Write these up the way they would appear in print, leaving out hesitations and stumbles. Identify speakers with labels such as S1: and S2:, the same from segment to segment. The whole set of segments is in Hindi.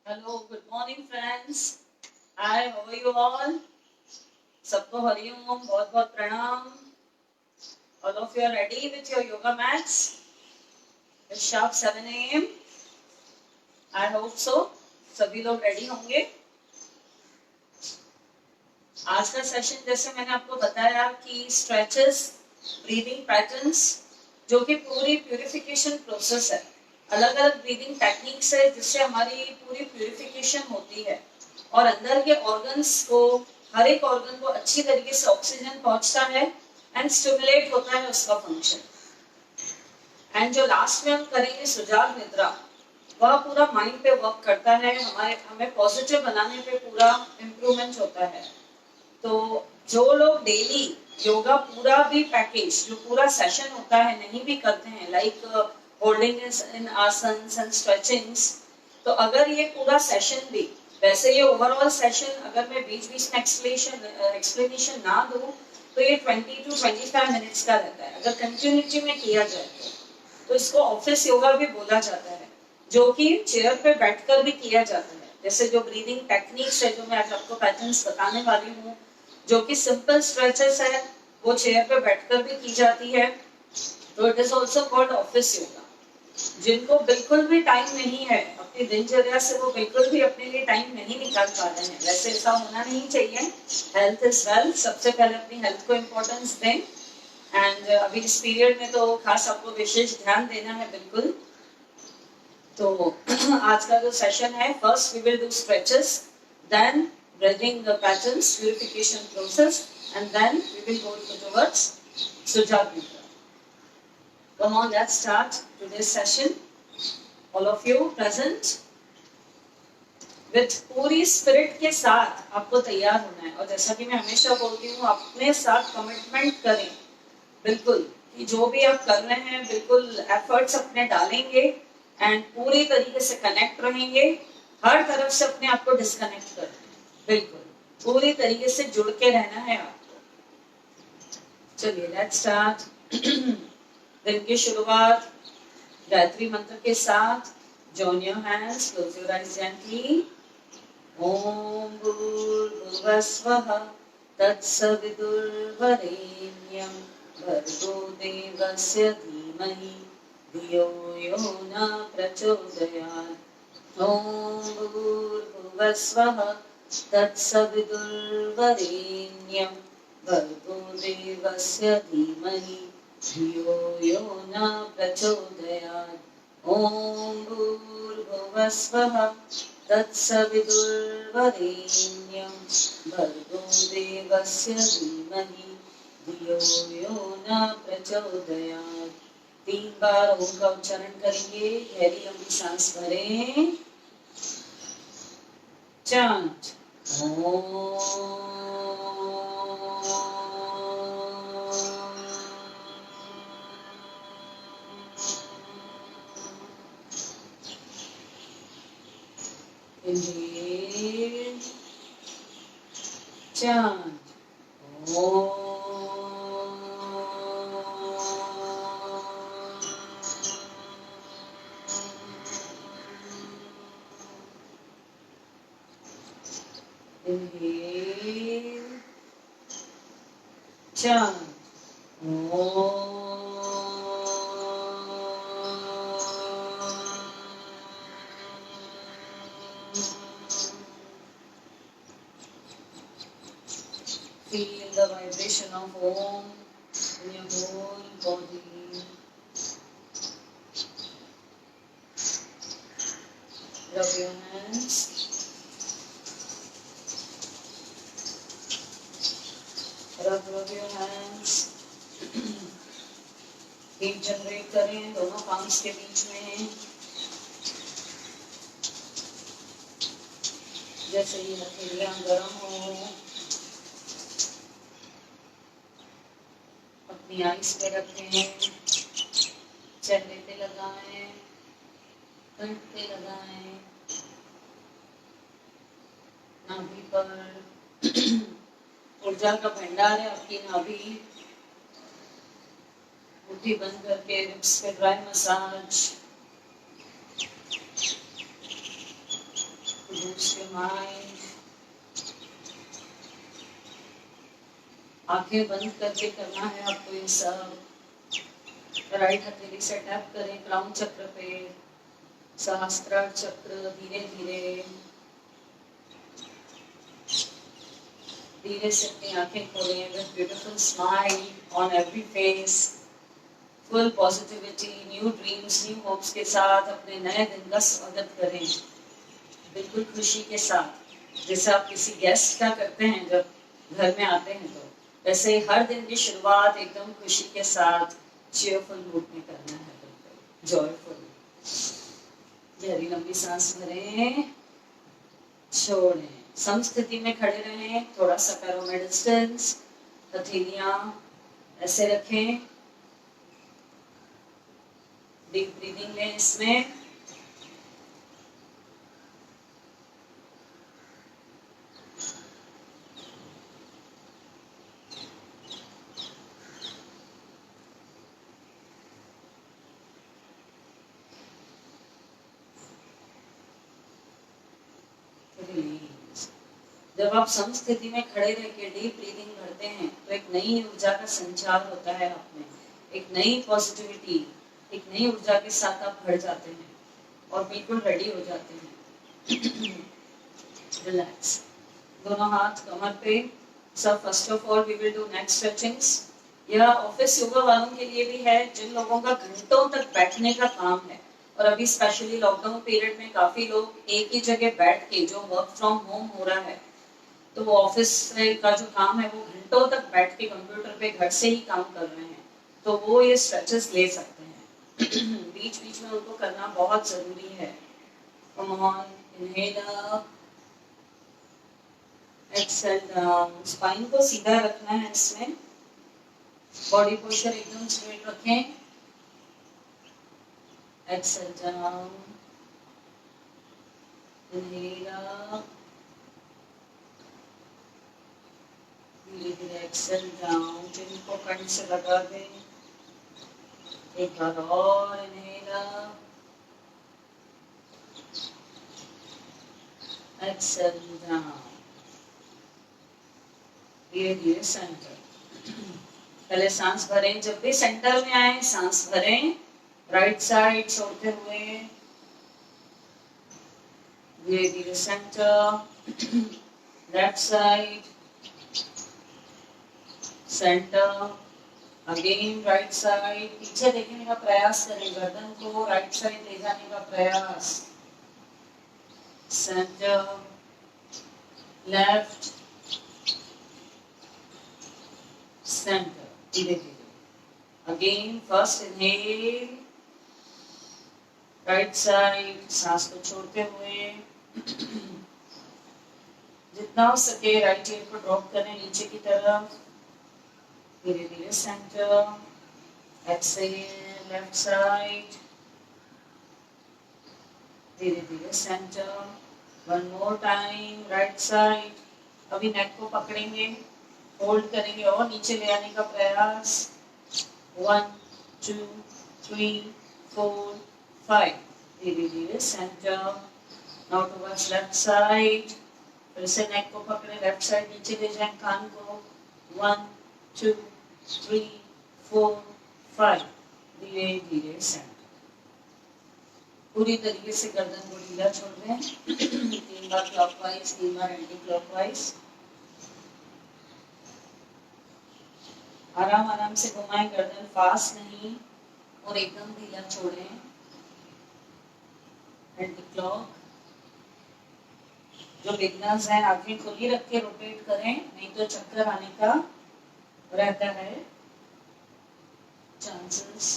S1: Hello, good morning friends. Hi, how are you all? सबको हरिओम, बहुत बहुत प्रणाम। All of you are ready with your yoga mats? It's sharp 7 AM। I hope so. सभी लोग रेडी होंगे। आज का सेशन जैसे मैंने आपको बताया कि स्ट्रेचेस, ब्रीदिंग पैटर्न्स, जो कि पूरी प्यूरिफिकेशन प्रोसेस है। अलग अलग ब्रीदिंग टेक्निक्स है जिससे हमारी पूरी प्यूरिफिकेशन होती है और अंदर के ऑर्गन्स को, हर एक ऑर्गन को अच्छी तरीके से ऑक्सीजन पहुंचता है एंड स्टिमुलेट होता है उसका फंक्शन। एंड जो लास्ट में हम करेंगे सुजाग निद्रा, वह पूरा माइंड पे वर्क करता है, हमें पॉजिटिव बनाने पे पूरा इम्प्रूवमेंट होता है। तो जो लोग डेली योगा पूरा भी पैकेज, जो पूरा सेशन होता है, नहीं भी करते हैं, like holding in asanas and stretchings, तो अगर ये पूरा सेशन भी, वैसे ये ओवरऑल सेशन अगर मैं बीच बीच में एक्सप्लेनेशन ना दूं तो ये 20 to 25 मिनट्स का रहता है। अगर कंटिन्यूटी में किया जाए तो इसको ऑफिस योगा भी बोला जाता है, जो कि चेयर पे बैठकर भी किया जाता है। जैसे जो ब्रीदिंग टेक्निक्स है, जो मैं आज आपको पैटर्न्स बताने वाली हूँ, जो कि सिंपल स्ट्रेचेस है, वो चेयर पे बैठकर भी की जाती है। तो it is also called office yoga. जिनको बिल्कुल भी टाइम नहीं है अपनी दिनचर्या से, वो बिल्कुल भी अपने लिए टाइम नहीं निकाल पा रहे हैं, वैसे ऐसा होना नहीं चाहिए। हेल्थ इज वेल्थ, सबसे पहले अपनी हेल्थ को इम्पोर्टेंस दें। एंड अभी इस पीरियड में तो खास आपको विशेष ध्यान देना है बिल्कुल। तो आज का जो सेशन है, first we will do stretches, then breathing patterns, purification process, and then we will go towards सुजाग निद्रा। Come on, let's start today's session. All of you present with पूरी स्पिरिट के साथ आपको तैयार होना है। और जैसा कि मैं हमेशा बोलती हूँ, अपने साथ कमिटमेंट करें बिल्कुल, कि जो भी आप कर रहे हैं बिल्कुल एफर्ट्स अपने डालेंगे एंड पूरी तरीके से कनेक्ट रहेंगे। हर तरफ से अपने आप को डिस्कनेक्ट कर बिल्कुल पूरी तरीके से जुड़ के रहना है आपको। चलिए लेट्स स्टार्ट। दिन की शुरुआत गायत्री मंत्र के साथ। Join your hands, close your eyes gently. ओम भूर्भुवस्वः तत्सवितुर्वरेण्यं भर्गो देवस्य धीमहि धियो यो न प्रचोदयात्। ओम भूर्भुवस्वः तत्सवितुर्वरेण्यं भर्गो देवस्य धीमहि धियो यो न प्रचोदयात्। ओम भूर्भुवस्वः तत्सवितुर्वरेण्यं भर्गो देवस्य धीमहि धियो यो न प्रचोदयात्। 3 बार ओम का उच्चारण करेंगे। गहरी लंबी सांस भरें। Chant Om. Inhale, chant Om. Inhale, chant Om. Feel the vibration of Om in your whole body. Rub your hands. Rub your hands. Heat generate करें दोनों palms के बीच में, जैसे ये हथेलियां गर्म हो। अपनी आईज पे रखें, चेहरे पे लगाएं, कंठ पे लगाएं, नाभि पर। ऊर्जा का भंडार है आपकी नाभि। मुट्ठी बंद करके रिब्स पे ड्राई मसाज। माइंड। आंखें बंद करके करना है आपको ये सब। राइट हथेली से टैप करें क्राउन चक्र पे, सहस्त्रार चक्र। धीरे धीरे धीरे से अपनी आंखें खोलें with beautiful smile on every face. Full positivity, new dreams, new hopes के साथ अपने नए दिन का स्वागत करें, बिल्कुल खुशी के साथ। जैसे आप किसी गेस्ट का करते हैं जब घर में आते हैं, तो वैसे हर दिन की शुरुआत एकदम खुशी के साथ चीयरफुल मूड में करना है, बिल्कुल जॉयफुल। गहरी लंबी सांस भरें, छोड़ें, समस्थिति में खड़े रहें, थोड़ा सा पैरों में डिस्टेंस, हथेलियां ऐसे रखें। डीप ब्रीदिंग लें इसमें। जब आप समस्थिति में खड़े रह के डीप ब्रीदिंग करते हैं तो एक नई ऊर्जा का संचार होता है आप में, एक नई पॉजिटिविटी, एक नई ऊर्जा के साथ आप भर जाते हैं और बिल्कुल रेडी हो जाते हैं। रिलैक्स, दोनों हाथ कमर पे। सब first of all we will do neck stretchings. यह ऑफिस योगा वालों के लिए भी है जिन लोगों का घंटों तक बैठने का काम है, और अभी स्पेशली लॉकडाउन पीरियड में काफी लोग एक ही जगह बैठ के, जो वर्क फ्रॉम होम हो रहा है, तो वो ऑफिस का जो काम है वो घंटों तक बैठ के कंप्यूटर पे घर से ही काम कर रहे हैं, तो वो ये स्ट्रेचेस ले सकते हैं। बीच बीच में उनको करना बहुत जरूरी है। Come on, inhale up, exhale down. Spine को सीधा रखना है इसमें, बॉडी पोस्चर एकदम स्ट्रेट रखें। एक्सहेल डाउन, इनहेल अप, धीरे धीरे एक्सहेल डाउन। चिन को कंठ से लगा दें। एक बार और इनहेल अप, एक्सहेल डाउन। धीरे धीरे सेंटर। पहले सांस भरें, जब भी सेंटर में आए सांस भरें, राइट साइड छोड़ते हुए धीरे धीरे centre, left side, centre, again right side. पीछे देखने का प्रयास करें, गर्दन को राइट साइड ले जाने का प्रयास। Centre, left, centre. धीरे धीरे again first inhale, right side, सांस को छोड़ते हुए जितना हो सके राइट ईयर को ड्रॉप करें नीचे की तरफ। धीरे धीरे सेंटर, एक्सहेल, लेफ्ट साइड, धीरे धीरे centre. One more time, right side. अभी नेक को पकड़ेंगे, होल्ड करेंगे और नीचे ले आने का प्रयास। 1 2 3 4 5। धीरे धीरे centre. Now towards left side. फिर से नेक को पकड़े, लेफ्ट साइड नीचे ले जाएं कान को। 1 2 3 4 5। धीरे धीरे सेंटर। पूरी तरीके से गर्दन को ढीला छोड़ दें। 3 बार क्लॉकवाइज, 3 बार एंटी क्लॉकवाइज। आराम आराम से घुमाएं, गर्दन फास्ट नहीं और एकदम ढीला छोड़ें। Anti clock. जो बिगनर्स हैं आंखें खुली रख के रोटेट करें, नहीं तो चक्कर आने का रहता है chances.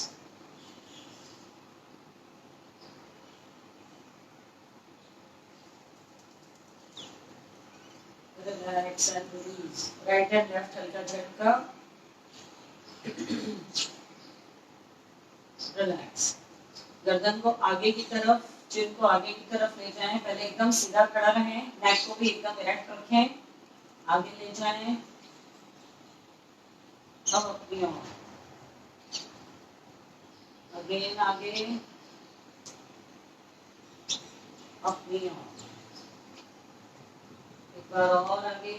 S1: Relax and release. Right and left हल्का झटका। रिलैक्स। गर्दन को आगे की तरफ, चिन को आगे की तरफ ले जाएं। पहले एकदम सीधा खड़ा रहें, नेक को भी एकदम इरेक्ट रखें, आगे ले जाएं। अब अपनी ओर अगेन आगे, अपनी ओर बार और आगे,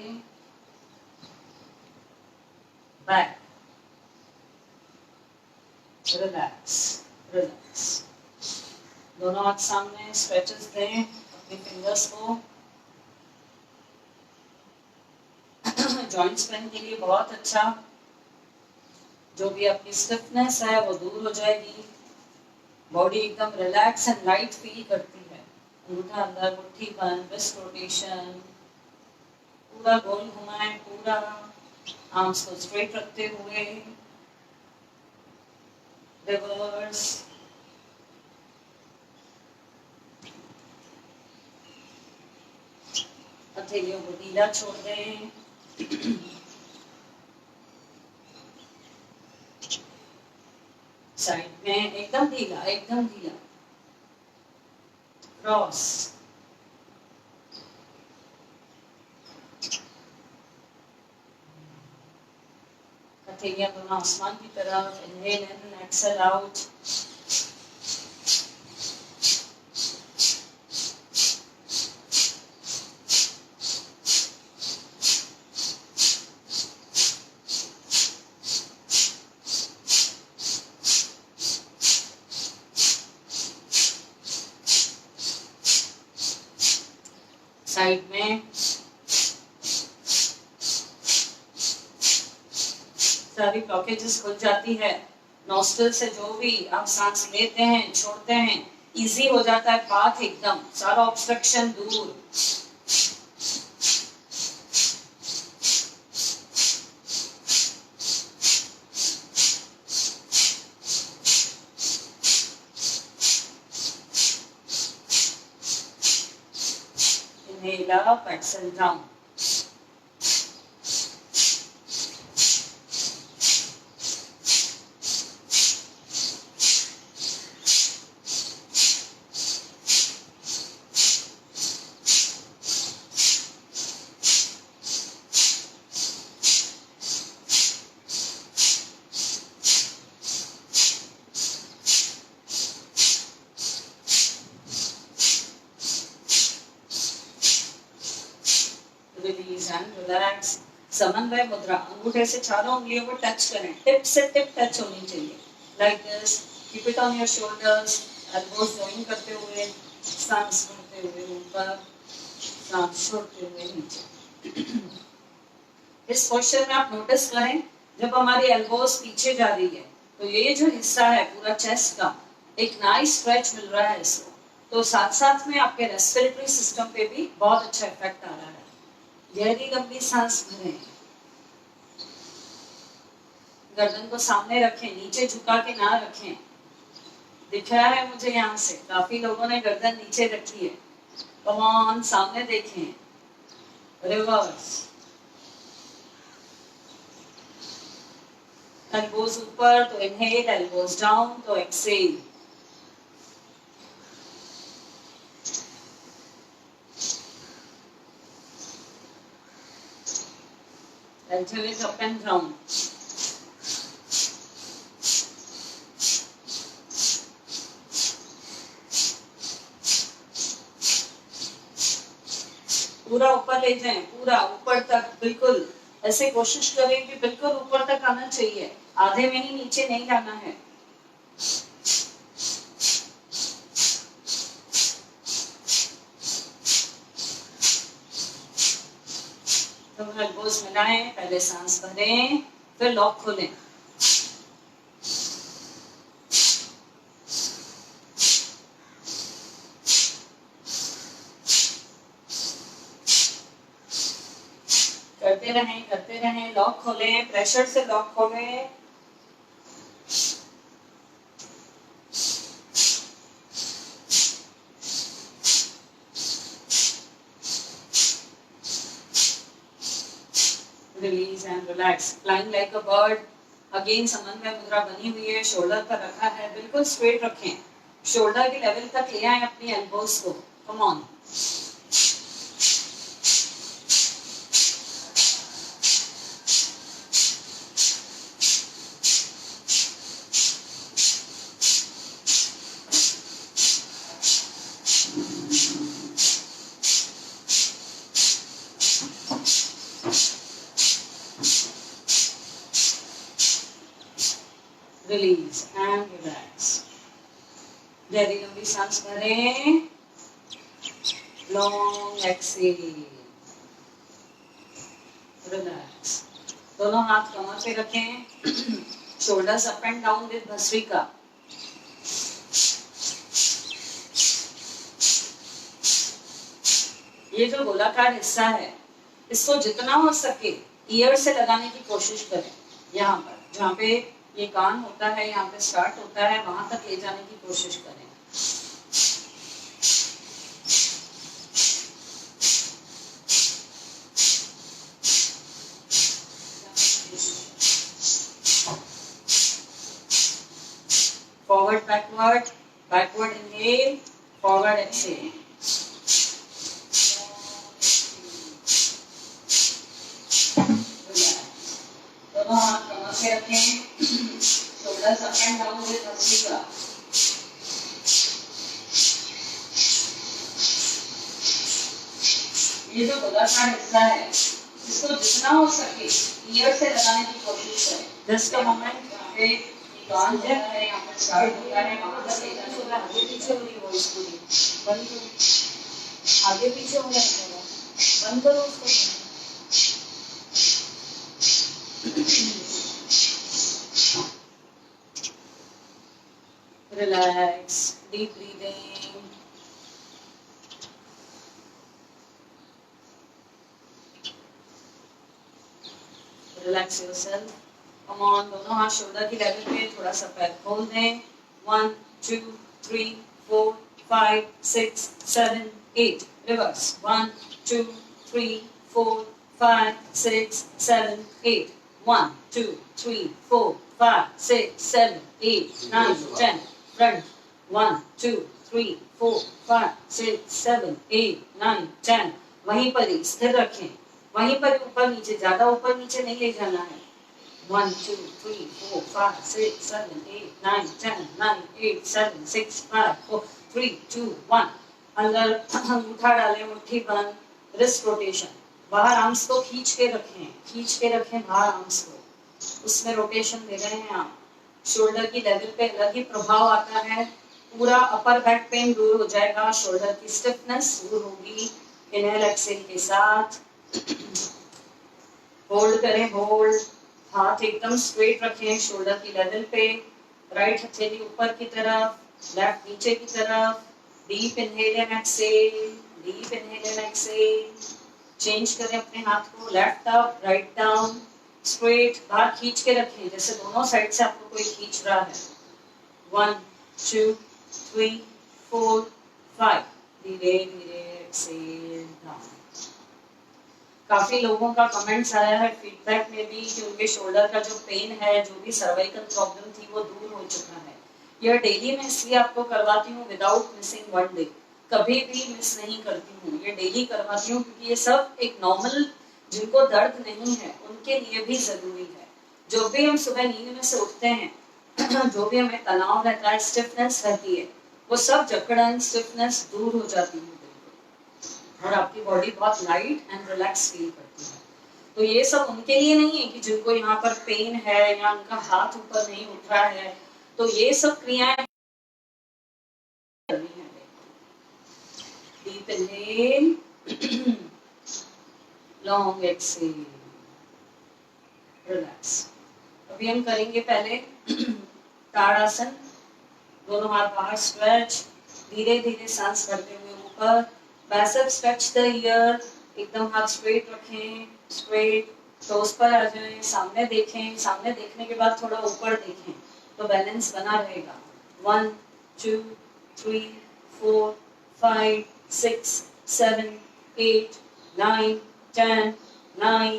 S1: बैक, रिलैक्स, रिलैक्स। दोनों हाथ सामने, स्ट्रेचेस दें अपने फिंगर्स को। जॉइंट्स पेन के लिए बहुत अच्छा, जो भी आपकी स्टिफनेस है वो दूर हो जाएगी, बॉडी एकदम रिलैक्स एंड लाइट फील करती है। अंगूठा अंदर, मुट्ठी बंद, रिस्ट रोटेशन, पूरा गोल घुमाएं, पूरा आर्म्स को स्ट्रेट रखते हुए, रिवर्स, हथेलियों को ढीला छोड़ दें, साइड में एकदम ढीला, एकदम ढीला, क्रॉस, हथेलियां दोनों आसमान की तरफ, इनहेल इन, एक्सहेल आउट। साइड में सारी ब्लॉकेजेस खुल जाती है, नॉस्ट्रल से जो भी आप सांस लेते हैं छोड़ते हैं इजी हो जाता है पाथ, एकदम सारा ऑब्स्ट्रक्शन दूर। Inhale up, exhale down. Release and relax. समन्वय मुद्रा, अंगूठे से चारों उंगलियों को टच करें, टिप से टिप टच होनी चाहिए, like this. Keep it on your shoulders, elbows join करते हुए, सांस भरते हुए ऊपर, सांस छोड़ते हुए नीचे। इस पोस्चर में आप नोटिस करें, जब हमारी एल्बोज पीछे जा रही है तो ये जो हिस्सा है पूरा चेस्ट का, एक नाइस स्ट्रेच मिल रहा है इसको, तो साथ साथ में आपके रेस्पिरेटरी सिस्टम पे भी बहुत अच्छा इफेक्ट आ रहा है। गहरी लंबी सांस भरें, गर्दन को सामने रखें, नीचे झुका के ना रखें। दिख रहा है मुझे यहाँ से काफी लोगों ने गर्दन नीचे रखी है। कम ऑन, सामने देखें, रिवर्स, एल्बोज ऊपर तो इनहेल, एल्बोज डाउन तो exhale. Alternate up and down. पूरा ऊपर ले जाएं, पूरा ऊपर तक, बिल्कुल ऐसे कोशिश करें कि बिल्कुल ऊपर तक आना चाहिए, आधे में ही नीचे नहीं जाना है। तो एल्बोज मिलाएं, पहले सांस भरें, फिर लॉक खोलें। करते रहें, लॉक खोलें, प्रेशर से लॉक खोलें। Release and relax, flying like a bird. Again समन्वय मुद्रा बनी हुई है, शोल्डर पर रखा है, बिल्कुल स्ट्रेट रखें, शोल्डर के लेवल तक ले आए अपनी एल्बोज को। Come on, release and relax. गहरी लंबी सांस भरें, लॉन्ग एक्सेल, रिलैक्स। दोनों हाथ कमर पे रखें, shoulders up and down with bhastrika. ये जो गोलाकार हिस्सा है इसको जितना हो सके ईयर से लगाने की कोशिश करें। यहाँ पर जहाँ पे ये कान होता है, यहाँ पे स्टार्ट होता है, वहां तक ले जाने की कोशिश करें। Forward backward, backward inhale, forward exhale. दोनों हाथ कमर पे रखें, shoulders up and down with bhastrika. ये जो गोलाकार हिस्सा है इसको जितना हो सके ईयर से लगाने की कोशिश करें। जस्ट अ मोमेंट, यहाँ पे कान होता है, यहाँ पे स्टार्ट होता है, वहां तक ले जाने की आगे पीछे हो रही है वॉइस पूरी बंद करो, आगे पीछे हो रहा है, बंद करो उसको। Relax, deep breathing. Relax yourself. Come on, दोनों हाथ शोल्डर की लेवल पे, थोड़ा सा पैर खोल दें। 1 2 3 4 5 6 7 8 रिवर्स। 1 2 3 4 5 6 7 8 1 2 3 4 5 6 7 8 9 10 front 1 2 3 4 5 6 7 8 9 10 वहीं पर ही स्थिर रखें, वहीं पर ऊपर नीचे, ज्यादा ऊपर नीचे नहीं ले जाना है। 1 2 3 4 5 6 7 8 9 10 9 8 7 6 5 4 3 2 1 अंदर अंगूठा डालें, मुट्ठी बंद, रिस्ट रोटेशन। बाहर आर्म्स को खींच के रखें बाहर आर्म्स को, उसमें रोटेशन दे रहे हैं आप। शोल्डर की लेवल पे अलग ही प्रभाव आता है, पूरा अपर बैक पेन दूर हो जाएगा, शोल्डर की स्टिफनेस दूर होगी। इनहेल एक्सहेल के साथ होल्ड करें, होल्ड। हाथ एकदम स्ट्रेट रखें शोल्डर की लेवल पे, राइट हथेली ऊपर की तरफ, लेफ्ट नीचे की तरफ। Deep inhale and exhale, deep inhale and exhale. Change करें अपने हाथ को, left up, write down, straight. बाहर खींच के रखें जैसे दोनों साइड से आपको कोई खींच रहा है। 1 2 3 4 5 धीरे धीरे एक्सहेल डाउन। काफी लोगों का कमेंट्स आया है फीडबैक में भी कि उनके शोल्डर का जो पेन है, जो भी सर्वाइकल प्रॉब्लम थी, वो दूर हो चुका है। यह डेली मैं इसलिए आपको करवाती हूँ विदाउट मिसिंग वन डे, कभी भी मिस नहीं करती हूँ, ये डेली करवाती हूँ क्योंकि ये सब एक नॉर्मल, जिनको दर्द नहीं है उनके लिए भी जरूरी है। जो भी हम सुबह नींद में से उठते हैं जो भी हमें तनाव रहता है, स्टिफनेस रहती है, वो सब जकड़न स्टिफनेस दूर हो जाती है और आपकी बॉडी बहुत लाइट एंड रिलैक्स फील करती है। तो ये सब उनके लिए नहीं है कि जिनको यहाँ पर पेन है या उनका हाथ ऊपर नहीं उठ रहा है, तो ये सब क्रियाएं करनी है। Deep inhale, long exhale, relax. अभी हम करेंगे पहले ताड़ासन। दोनों हाथ बाहर स्ट्रेच, धीरे धीरे सांस करते हुए ऊपर, बाइसेप स्ट्रेच द ईयर, एकदम हाथ स्ट्रेट रखें, स्ट्रेट, टोस पर आ जाएं, सामने देखें, सामने देखने के बाद थोड़ा ऊपर देखें तो बैलेंस बना रहेगा। 1 2 3 4 5 6 7 8 9 10 9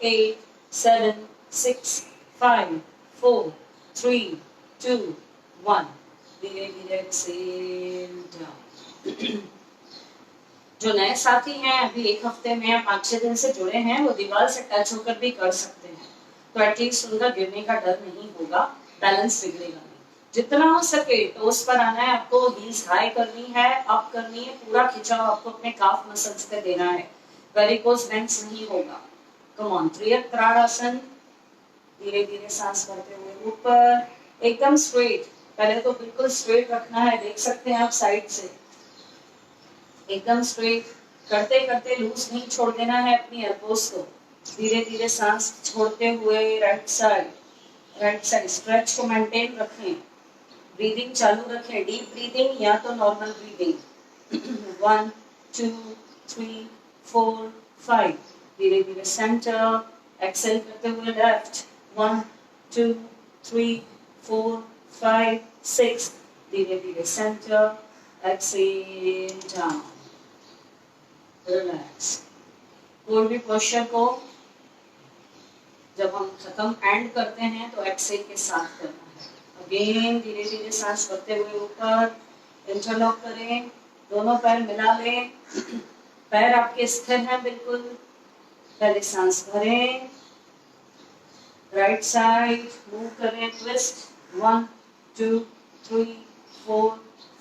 S1: 8 7 6 5 4 3 2 1 धीरे धीरे एक्सहेल डाउन। जो नए साथी हैं, अभी 1 हफ्ते में या 5-6 दिन से जुड़े हैं, वो दीवार से टच होकर भी कर सकते हैं, तो एटलीस्ट उनका गिरने का डर नहीं होगा, बैलेंस बिगड़ेगा नहीं। जितना हो सके टोस पर आना है आपको, हील्स हाई करनी है, अप करनी है, पूरा खिंचाव आपको अपने काफ मसल्स पे देना है, वेरिकोज वेंस नहीं होगा। कम ऑन, त्रियक ताड़ासन। धीरे धीरे सांस करते हुए ऊपर, एकदम स्ट्रेट, पहले तो बिल्कुल स्ट्रेट रखना है, देख सकते हैं आप साइड से, एकदम स्ट्रेट। करते करते लूज नहीं छोड़ देना है अपनी एल्बोस को। धीरे धीरे सांस छोड़ते हुए राइट साइड स्ट्रेच को मेंटेन रखें। ब्रीदिंग चालू रखें, डीप ब्रीदिंग या तो नॉर्मल ब्रीदिंग। 1 2 3 4 5। धीरे धीरे सेंटर, एक्सेल करते हुए लेफ्ट। 1 2 3 4 5 6। धीरे धीरे सेंटर, एक्सेल डाउन, रिलैक्स। कोई भी पोस्चर को जब हम खत्म एंड करते हैं तो एक्सेल के साथ करना है। अगेन धीरे धीरे सांस भरते हुए ऊपर, इंटरलॉक करें, दोनों पैर मिला लें, पैर आपके स्थिर हैं बिल्कुल। पहले सांस भरें, राइट साइड मूव करें, ट्विस्ट। 1 2 3 4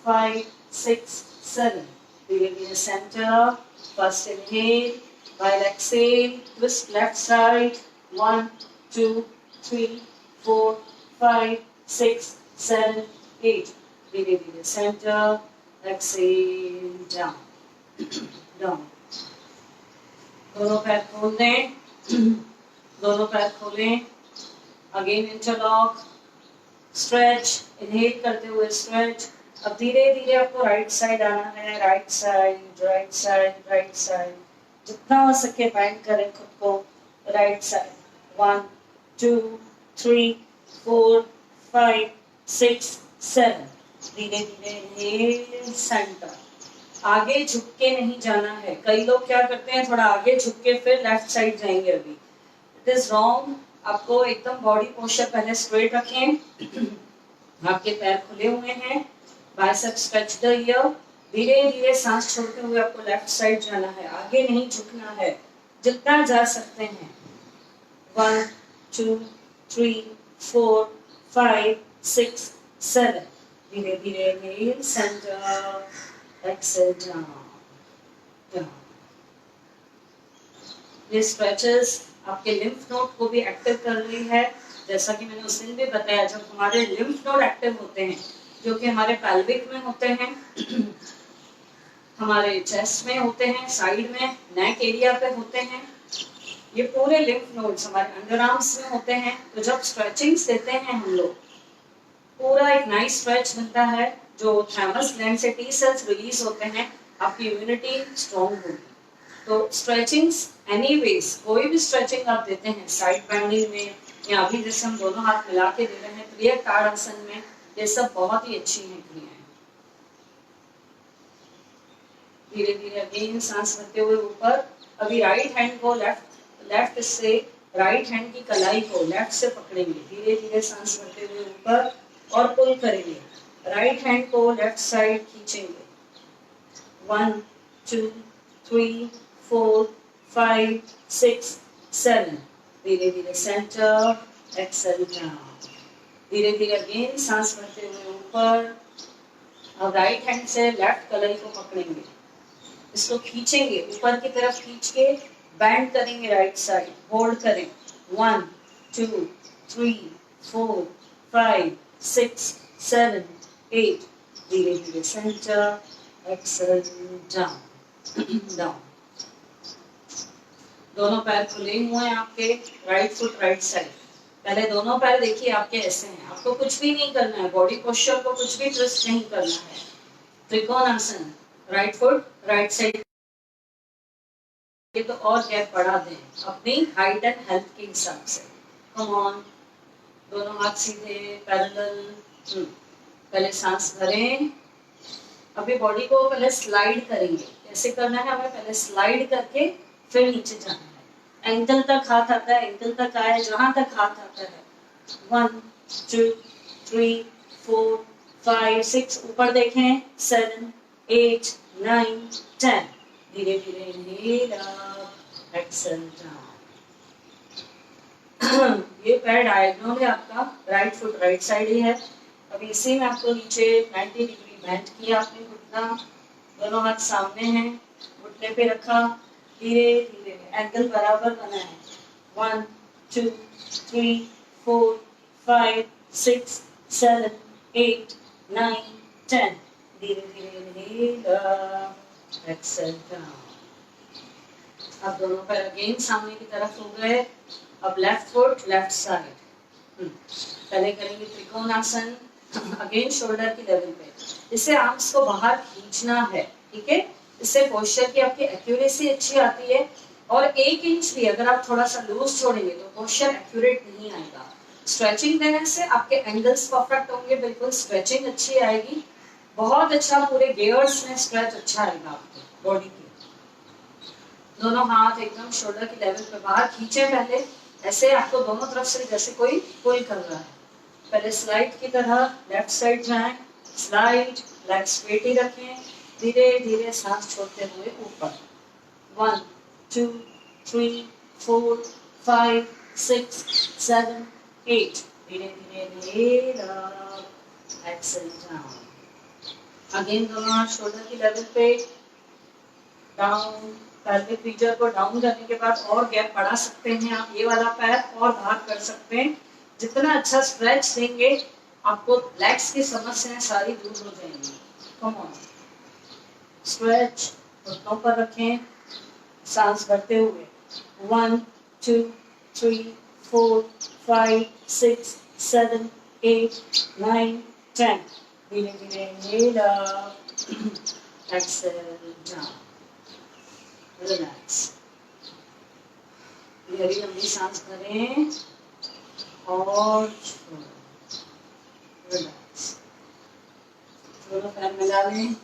S1: 5 6 7। धीरे धीरे centre, first inhale, while exhale twist left side। 1 2 3 4 5 6 7 8। धीरे धीरे सेंटर, एक्सेल डाउन डाउन। दोनों पैर खोल दें, दोनों पैर खोलें। अगेन इंटरलॉक, स्ट्रेच, इनहेल करते हुए स्ट्रेच। अब धीरे धीरे आपको राइट साइड आना है, right side right side right side, जितना हो सके बैंड करें खुद को, राइट साइड। 1 2 3 4 5 6 7। धीरे धीरे इनहेल, सेंटर, आगे झुक के नहीं जाना है। कई लोग क्या करते हैं, थोड़ा आगे झुक के फिर लेफ्ट साइड जाएंगे, अभी इट इज रॉन्ग। आपको एकदम बॉडी पोस्चर पहले स्ट्रेट रखें, आपके पैर खुले हुए हैं, बाइसेप स्ट्रेच द हियर। धीरे धीरे सांस छोड़ते हुए आपको लेफ्ट साइड जाना है, आगे नहीं झुकना है, जितना जा सकते हैं। 1 2 3 4 5 6 7। धीरे धीरे इनहेल, सेंटर, एक्सेल डाउन। ये स्ट्रेचेस आपके लिम्फ नोड को भी एक्टिव कर रही है। जैसा कि मैंने उस दिन भी बताया, जब हमारे लिम्फ नोड एक्टिव होते हैं, जो कि हमारे पैल्विक में होते हैं, हमारे चेस्ट में होते हैं, साइड में नेक एरिया पे होते हैं, ये पूरे लिम्फ नोड्स हमारे अंडर आर्म्स में होते हैं। तो जब स्ट्रेचिंग्स देते हैं हम लोग, पूरा एक नाइस स्ट्रेच मिलता है, जो थाइमस ग्लैंड से टी सेल्स रिलीज होते हैं, आपकी इम्यूनिटी स्ट्रॉन्ग होगी। तो स्ट्रेचिंग्स एनीवेज, कोई भी स्ट्रेचिंग आप देते हैं, साइड बेंडिंग में या अभी जैसे हम दोनों हाथ मिला के दे रहे हैं प्रिय ताड़ासन में, ये सब बहुत ही अच्छी हैं क्रियाएं। धीरे धीरे अगेन सांस भरते हुए ऊपर। अभी राइट हैंड को लेफ्ट से राइट हैंड की कलाई को लेफ्ट से पकड़ेंगे, धीरे धीरे सांस भरते हुए ऊपर और पुल करेंगे। राइट हैंड को लेफ्ट साइड खींचेंगे। 1 2 3 4 5 6 7। धीरे धीरे सेंटर, एक्सेल डाउन। धीरे धीरे अगेन सांस भरते हुए ऊपर। अब राइट हैंड से लेफ्ट कलाई को पकड़ेंगे, इसको खींचेंगे ऊपर की तरफ, खींच के बैंड करेंगे राइट साइड, होल्ड करें। 1 2 3 4 5 6 7 8। धीरे धीरे सेंटर, एक्सेल डाउन डाउन। दोनों पैर खुले हुए हैं आपके, राइट फुट राइट साइड। पहले दोनों पैर देखिए आपके ऐसे हैं, आपको कुछ भी नहीं करना है, बॉडी पोस्चर को कुछ भी ट्विस्ट नहीं करना है। Trikonasana, right foot right side, तो और गैप बढ़ा दें अपनी हाइट एंड हेल्थ के हिसाब से। कम ऑन, दोनों हाथ सीधे पैरेलल। पहले सांस भरें, अभी बॉडी को पहले स्लाइड करेंगे। कैसे करना है हमें, पहले स्लाइड करके फिर नीचे जाना है। एंकल तक हाथ आता है, एंकल तक आए, जहां तक हाथ आता है। 1 2 3 4 5 6। ऊपर देखें, 7 8 9 10। धीरे धीरे इनहेल अप, एक्सेल डाउन। ये पैर डायगोनल है आपका, राइट फुट राइट साइड ही है। अभी इसी में आपको नीचे 90 डिग्री बेंड किया आपने घुटना, दोनों हाथ सामने हैं, घुटने पे रखा, धीरे धीरे एंगल बराबर बना है। 1 2 3 4 5 6 7 8 9 10 धीरे धीरे inhale exhale down। अब दोनों पैर अगेन सामने की तरफ हो गए। अब लेफ्ट फुट लेफ्ट साइड। पहले करेंगे त्रिकोणासन, अगेन शोल्डर की लेवल पे। इससे आर्म्स को बाहर खींचना है, ठीक है। इससे पोस्चर की आपकी एक्यूरेसी अच्छी आती है। और 1 इंच भी अगर आप थोड़ा सा लूज छोड़ेंगे तो पोस्चर एक्यूरेट नहीं आएगा। स्ट्रेचिंग देने से आपके एंगल्स परफेक्ट होंगे, बिल्कुल स्ट्रेचिंग अच्छी आएगी, बहुत अच्छा पूरे गेयर्स में स्ट्रेच अच्छा आएगा आपको बॉडी की। दोनों हाथ एकदम शोल्डर की लेवल पे बाहर खींचे पहले, ऐसे आपको दोनों तरफ से जैसे कोई पुल कर रहा है। पहले स्लाइड की तरह लेफ्ट साइड जाएं, स्लाइड, लेग स्ट्रेट ही रखें, धीरे धीरे सांस छोड़ते हुए ऊपर। 1 2 3 4 5 6 7 8 धीरे धीरे एक्सेल डाउन। अगेन दोनों हाथ शोल्डर की लेवल पे डाउन। पैल्विक रीजन को डाउन करने के बाद और गैप बढ़ा सकते हैं आप, ये वाला पैर और बाहर कर सकते हैं। जितना अच्छा स्ट्रेच देंगे आपको लेग्स की समस्याएं सारी दूर हो जाएंगी। कम ऑन, स्ट्रेच, घुटनों पर रखें, सांस भरते हुए। 1 2 3 4 5 6 7 8 9 10 धीरे धीरे inhale up, exhale down, relax. गहरी लंबी सांस भरें और रिलैक्स। दोनों पैर मिला लें।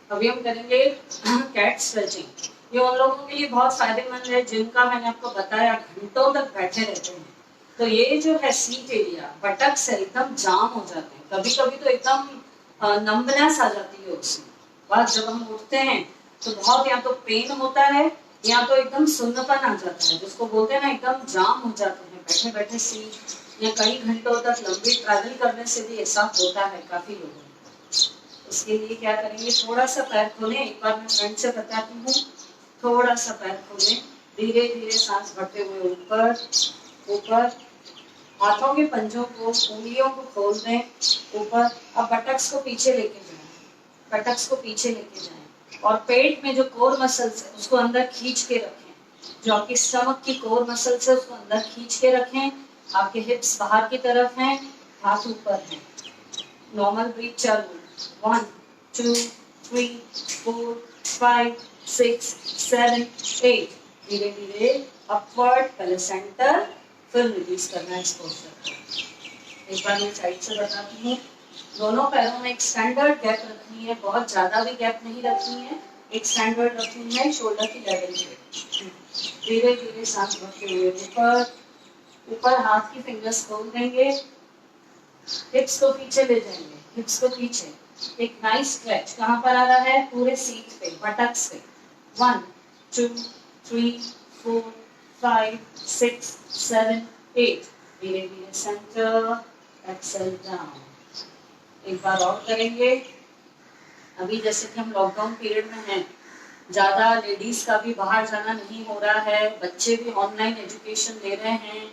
S1: अभी हम करेंगे कैट स्ट्रेचिंग। ये उन लोगों के लिए बहुत फायदेमंद है जिनका मैंने आपको बताया घंटों तक बैठे रहते हैं। तो ये जो है सीट एरिया, बटक से एकदम जाम हो जाते हैं, कभी कभी तो एकदम नंबनेस आ जाती है उसमें। बाद जब हम उठते हैं तो बहुत या तो पेन होता है या तो एकदम सुन्नपन आ जाता है, जिसको बोलते हैं ना एकदम जाम हो जाते हैं बैठे बैठे सीट, या कई घंटों तक लंबी ट्रैवल करने से भी ऐसा होता है काफी लोगों को। उसके लिए क्या करेंगे, थोड़ा सा पैर खोलें। एक बार मैं फ्रंट से बताती हूँ। थोड़ा सा पैर खोलें, धीरे धीरे सांस भरते हुए ऊपर ऊपर, हाथों के पंजों को, उंगलियों को खोल दें ऊपर। अब बटक्स को पीछे लेके जाएं, बटक्स को पीछे लेके जाएं और पेट में जो कोर मसल्स है उसको अंदर खींच के रखें। जो आपकी स्टमक की कोर मसल्स है उसको अंदर खींच के रखें। आपके हिप्स बाहर की तरफ हैं, हाथ ऊपर हैं। नॉर्मल ब्रीथ चालू। 1 2 3 4 5 6 7 8 धीरे धीरे अपवर्ड, पहले सेंटर फिर रिलीज करना है इस पोस्चर को। एक बार मैं साइड से बताती हूँ। दोनों पैरों में एक स्टैंडर्ड गैप रखनी है, बहुत ज्यादा भी गैप नहीं रखनी है, एक स्टैंडर्ड रखनी है शोल्डर की लेवल पे। धीरे धीरे सांस भरते हुए ऊपर ऊपर, हाथ की फिंगर्स खोल देंगे, हिप्स को पीछे ले जाएंगे, हिप्स को पीछे। एक नाइस स्ट्रेच कहाँ पर आ रहा है, पूरे सीट पे, बटक्स पे। 1 2 3 4 5 6 7 8 धीरे धीरे सेंटर, एक्सेल डाउन। एक बार और करेंगे। अभी जैसे कि हम लॉकडाउन पीरियड में हैं, ज्यादा लेडीज का भी बाहर जाना नहीं हो रहा है, बच्चे भी ऑनलाइन एजुकेशन ले रहे हैं,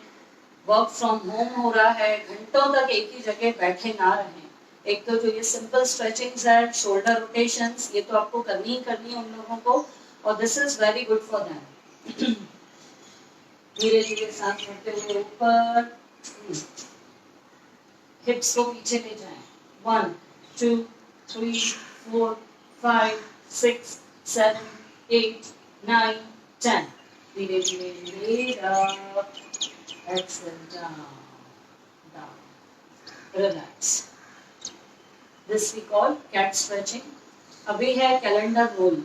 S1: वर्क फ्रॉम होम हो रहा है, घंटों तक एक ही जगह बैठे ना रहें। एक तो जो ये सिंपल स्ट्रेचिंग्स है, शोल्डर रोटेशंस, ये तो आपको करनी ही करनी है उन लोगों को, और this is very good for them. धीरे धीरे सांस भरते हुए ऊपर, हिप्स को पीछे ले जाएं। 1 2 3 4 5 6 7 8 9 10 धीरे धीरे exhale down, down, relax. This we call cat stretching. अभी है कैलेंडर रोल।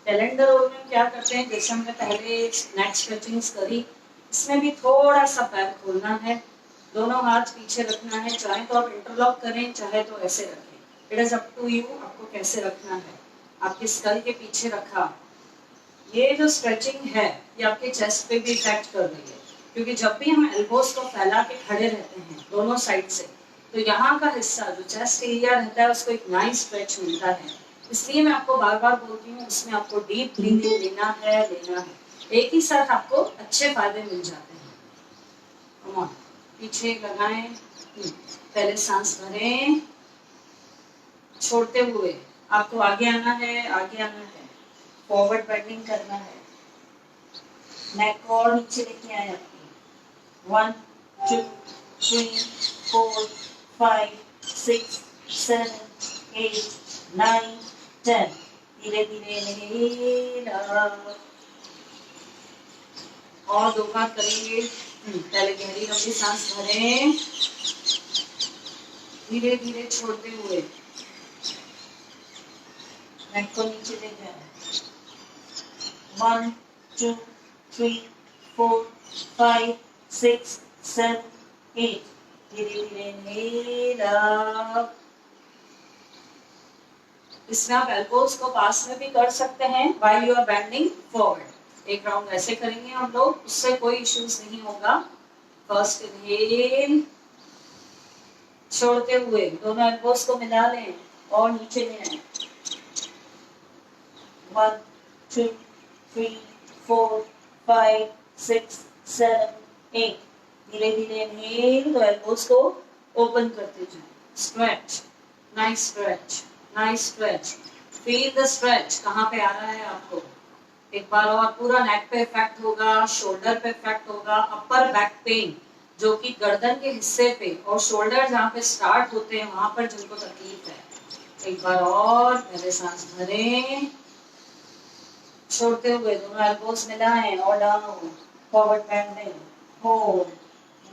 S1: कैलेंडर रोल में क्या करते हैं, जैसे हमने पहले नेक स्ट्रेचिंग्स करी, इसमें भी थोड़ा सा पैर खोलना है, दोनों हाथ पीछे रखना है, चाहे तो आप इंटरलॉक करें, चाहे तो ऐसे रखें। It is up to you, आपको कैसे रखना है। आपके स्कल के पीछे रखा। ये जो स्ट्रेचिंग है ये आपके चेस्ट पे भी इफेक्ट कर रही है, क्योंकि जब भी हम एल्बोस को फैला के खड़े रहते हैं दोनों साइड से, तो यहाँ का हिस्सा जो चेस्ट एरिया रहता है उसको एक नाइस स्ट्रेच मिलता है। इसलिए मैं आपको बार बार बोलती हूँ, इसमें आपको डीप ब्रीदिंग लेना है। एक ही साथ आपको अच्छे फायदे मिल जाते हैं। Come on. पीछे लगाएं। पहले सांस भरें, छोड़ते हुए आपको आगे आना है, आगे आना है, फॉरवर्ड बेंडिंग करना है, नेक को और नीचे लेके आए आपकी। 1 2 3 4 5 6 7 8 9 10। धीरे धीरे inhale, और 2 बार करेंगे। पहले गहरी लंबी सांस भरें, धीरे धीरे छोड़ते हुए नेक को नीचे ले जाए। 1 2 3 4 5 6 7 8। धीरे धीरे inhale। इसमें आप एल्बोज को पास में भी कर सकते हैं while you are bending forward। एक राउंड ऐसे करेंगे हम लोग, उससे कोई इश्यूज नहीं होगा। फर्स्ट इनहेल, छोड़ते हुए दोनों एल्बोज को मिला लें और नीचे ले आए। 1 2 3 4 5 6 7 8। धीरे धीरे इनहेल, तो एल्बोज को ओपन करते जाएं। Stretch, nice stretch, nice stretch. Feel the stretch, कहाँ पे आ रहा है आपको। एक बार और पूरा नेक पे इफेक्ट होगा, शोल्डर पे इफेक्ट होगा, अपर बैक पेन जो कि गर्दन के हिस्से पे और शोल्डर जहाँ पे स्टार्ट होते हैं वहां पर जिनको तकलीफ है। एक बार और पहले सांस भरें, छोड़ते हुए दोनों एल्बोज मिलाएं और डाउन, फॉरवर्ड बेंडिंग, होल्ड।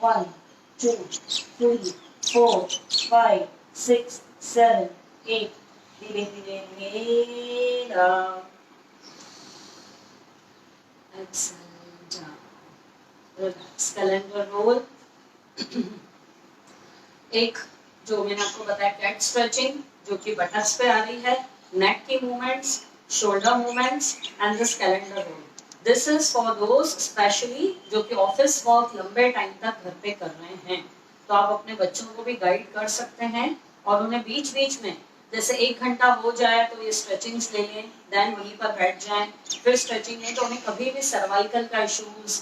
S1: 1 2 3 4 5 6 7 8। धीरे धीरे inhale, exhale down, relax, calendar roll. एक जो मैंने आपको बताया कैट स्ट्रेचिंग, जो कि बटक्स पे आ रही है, नेक की movements, shoulder movements and this calendar roll. This is for those specially जो कि ऑफिस वर्क लंबे टाइम तक घर पे कर रहे हैं। तो आप अपने बच्चों को भी गाइड कर सकते हैं और उन्हें बीच बीच में जैसे 1 घंटा हो जाए तो ये स्ट्रेचिंग्स ले लें, देन वहीं पर बैठ जाएं, फिर स्ट्रेचिंग लें। तो उन्हें कभी भी सर्वाइकल का इश्यूज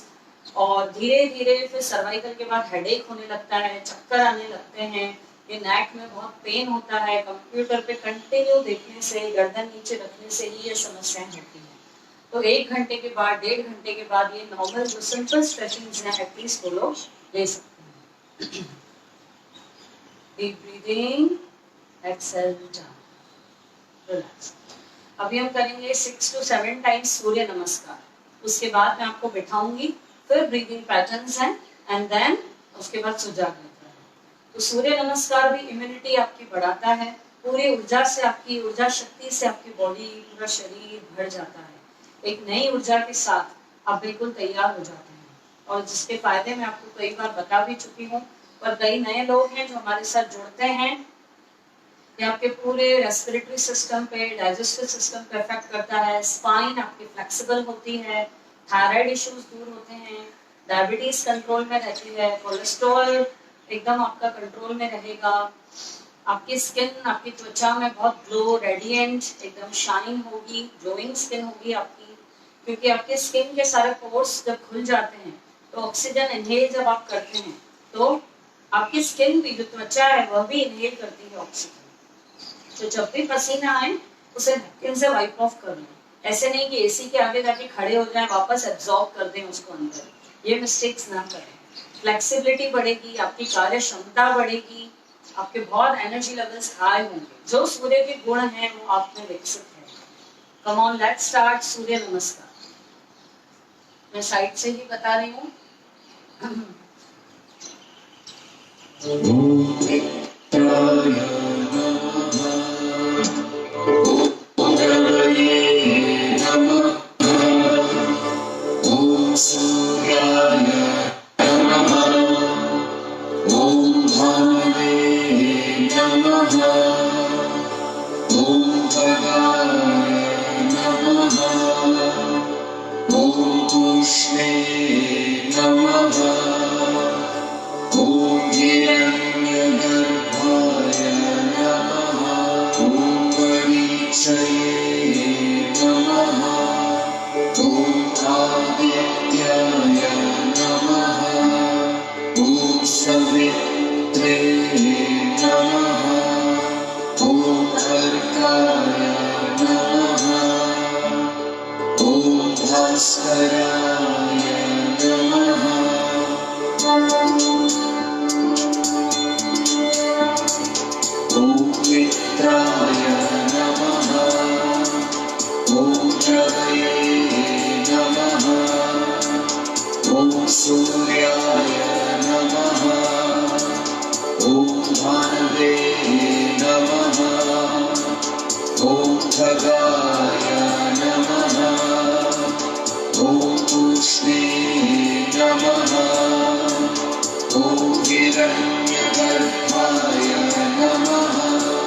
S1: और धीरे धीरे फिर सर्वाइकल के बाद हेडेक होने लगता है, चक्कर आने लगते हैं, ये नेक में बहुत पेन होता है, कंप्यूटर पे कंटिन्यू देखने से, गर्दन नीचे रखने से ही ये समस्याएं होती हैं। तो 1 घंटे के बाद, 1.5 घंटे के बाद ये नॉर्मल जो सिंपल स्ट्रेचिंग्स हैं एटलीस्ट वो लोग ले सकते हैं। Deep breathing, exhale down, relax. अभी हम करेंगे 6 to 7 टाइम्स सूर्य नमस्कार। उसके बाद मैं आपको बिठाऊंगी, फिर ब्रीदिंग पैटर्न्स हैं एंड देन उसके बाद सुजाग लेता है। तो सूर्य नमस्कार भी इम्यूनिटी आपकी बढ़ाता है, पूरी ऊर्जा से, आपकी ऊर्जा शक्ति से आपकी बॉडी, पूरा शरीर भर जाता है। एक नई ऊर्जा के साथ आप बिल्कुल तैयार हो जाते हैं, और जिसके फायदे मैं आपको कई बार बता भी चुकी हूँ, पर कई नए लोग हैं जो हमारे साथ जुड़ते हैं। ये आपके पूरे रेस्पिरेटरी सिस्टम पे, डाइजेस्टिव सिस्टम पे इफेक्ट करता है, स्पाइन आपकी फ्लेक्सिबल होती है, थायराइड इश्यूज दूर होते हैं, डायबिटीज कंट्रोल में रहती है, कोलेस्ट्रॉल एकदम आपका कंट्रोल में रहेगा, आपकी स्किन, आपकी त्वचा में बहुत ग्लो, रेडिएंट, एकदम शाइन होगी, ग्लोइंग स्किन होगी आपकी, क्योंकि आपके स्किन के सारे पोर्स जब खुल जाते हैं तो ऑक्सीजन इनहेल जब आप करते हैं तो आपकी स्किन भी, जो त्वचा है वह भी इनहेल करती है ऑक्सीजन। तो जब भी पसीना आए उसे नैपकिन से वाइप ऑफ कर लें। ऐसे नहीं कि एसी के आगे जाके खड़े हो जाएं, वापस एब्जॉर्ब कर दें उसको अंदर। ये मिस्टेक्स ना करें। फ्लेक्सिबिलिटी बढ़ेगी, आपकी कार्य क्षमता बढ़ेगी, आपके बहुत एनर्जी लेवल्स हाई होंगे। जो सूर्य के गुण हैं वो आप में विकसित है। कम ऑन, लेट्स स्टार्ट सूर्य नमस्कार। मैं साइड से ही बता रही हूँ।
S2: भास्कराय नमः। ॐ मित्राय नमः। ॐ रवये नमः। ॐ सूर्याय नमः। ॐ भानवे नमः। ॐ खगाय नमः। ॐ तूष्णे नमः। ॐ हिरण्यगर्भाय नमः।